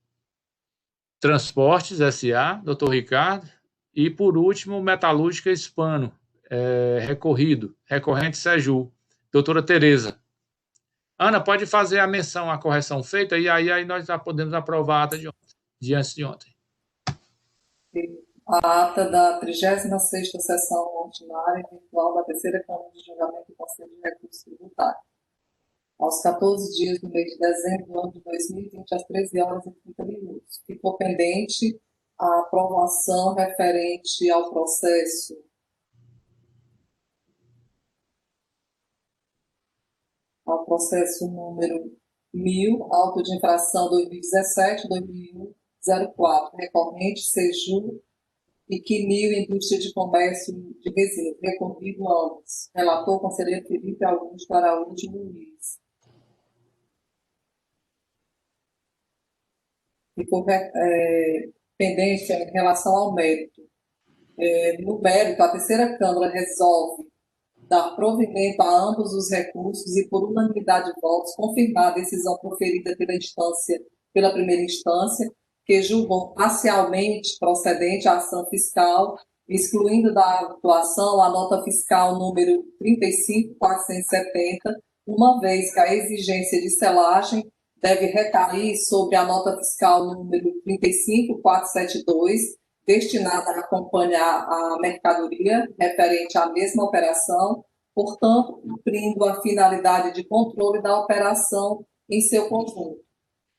Transportes, S.A., doutor Ricardo. E, por último, Metalúrgica Hispano, recorrente Seju, doutora Tereza. Ana, pode fazer a menção à correção feita e aí nós já podemos aprovar a ata de antes de ontem. A ata da 36ª sessão ordinária virtual da terceira Câmara de Julgamento e Conselho de Recursos Tributários. Aos 14 dias do mês de dezembro do ano de 2020, às 13h30. Ficou pendente a aprovação referente ao processo número 1000, auto de infração 2017-2001-04, recorrente Seju e Quinil Indústria de Comércio de Resina, recorrido ambos. Relator, conselheiro Felipe Augusto Araújo Muniz. Ficou pendente em relação ao mérito. No mérito, a terceira Câmara resolve dar provimento a ambos os recursos e, por unanimidade de votos, confirmar a decisão proferida pela primeira instância, que julgou parcialmente procedente a ação fiscal, excluindo da atuação a nota fiscal número 35.470, uma vez que a exigência de selagem deve recair sobre a nota fiscal número 35.472, destinada a acompanhar a mercadoria referente à mesma operação, portanto, cumprindo a finalidade de controle da operação em seu conjunto.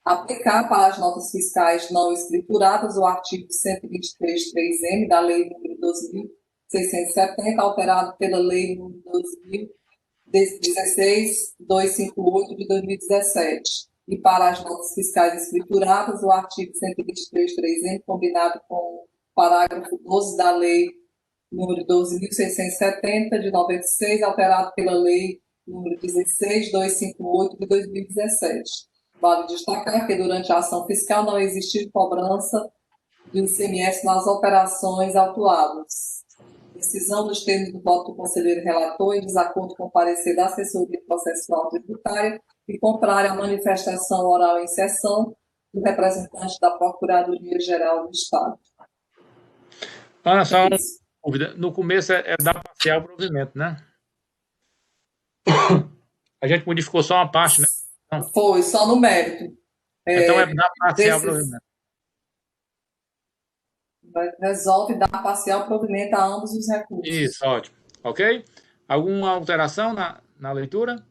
Aplicar para as notas fiscais não escrituradas o artigo 123.3m da Lei nº 12.670, alterado pela Lei nº 12.258 de 2017. E para as notas fiscais escrituradas, o artigo 123.3m, combinado com o parágrafo 12 da Lei número 12.670 de 96, alterado pela Lei número 16.258 de 2017. Vale destacar que durante a ação fiscal não existiu cobrança do ICMS nas operações autuadas. Decisão dos termos do voto do conselheiro relator em desacordo com o parecer da assessoria processual tributária e contrária à manifestação oral em sessão do representante da Procuradoria-Geral do Estado. Ana, só uma dúvida. No começo é dar parcial provimento, né? A gente modificou só uma parte, né? Então, foi, só no mérito. Então é dar parcial provimento. Resolve dar parcial provimento a ambos os recursos. Isso, ótimo. Ok? Alguma alteração na leitura?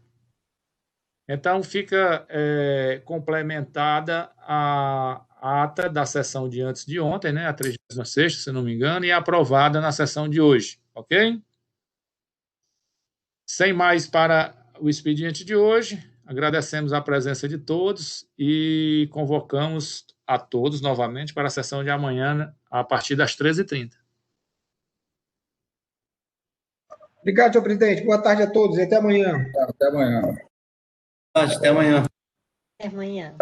Então, fica complementada a ata da sessão de antes de ontem, né, a 36ª, se não me engano, e aprovada na sessão de hoje, ok? Sem mais para o expediente de hoje, agradecemos a presença de todos e convocamos a todos novamente para a sessão de amanhã, a partir das 13h30. Obrigado, senhor presidente. Boa tarde a todos e até amanhã. Até amanhã. Até amanhã. Até amanhã.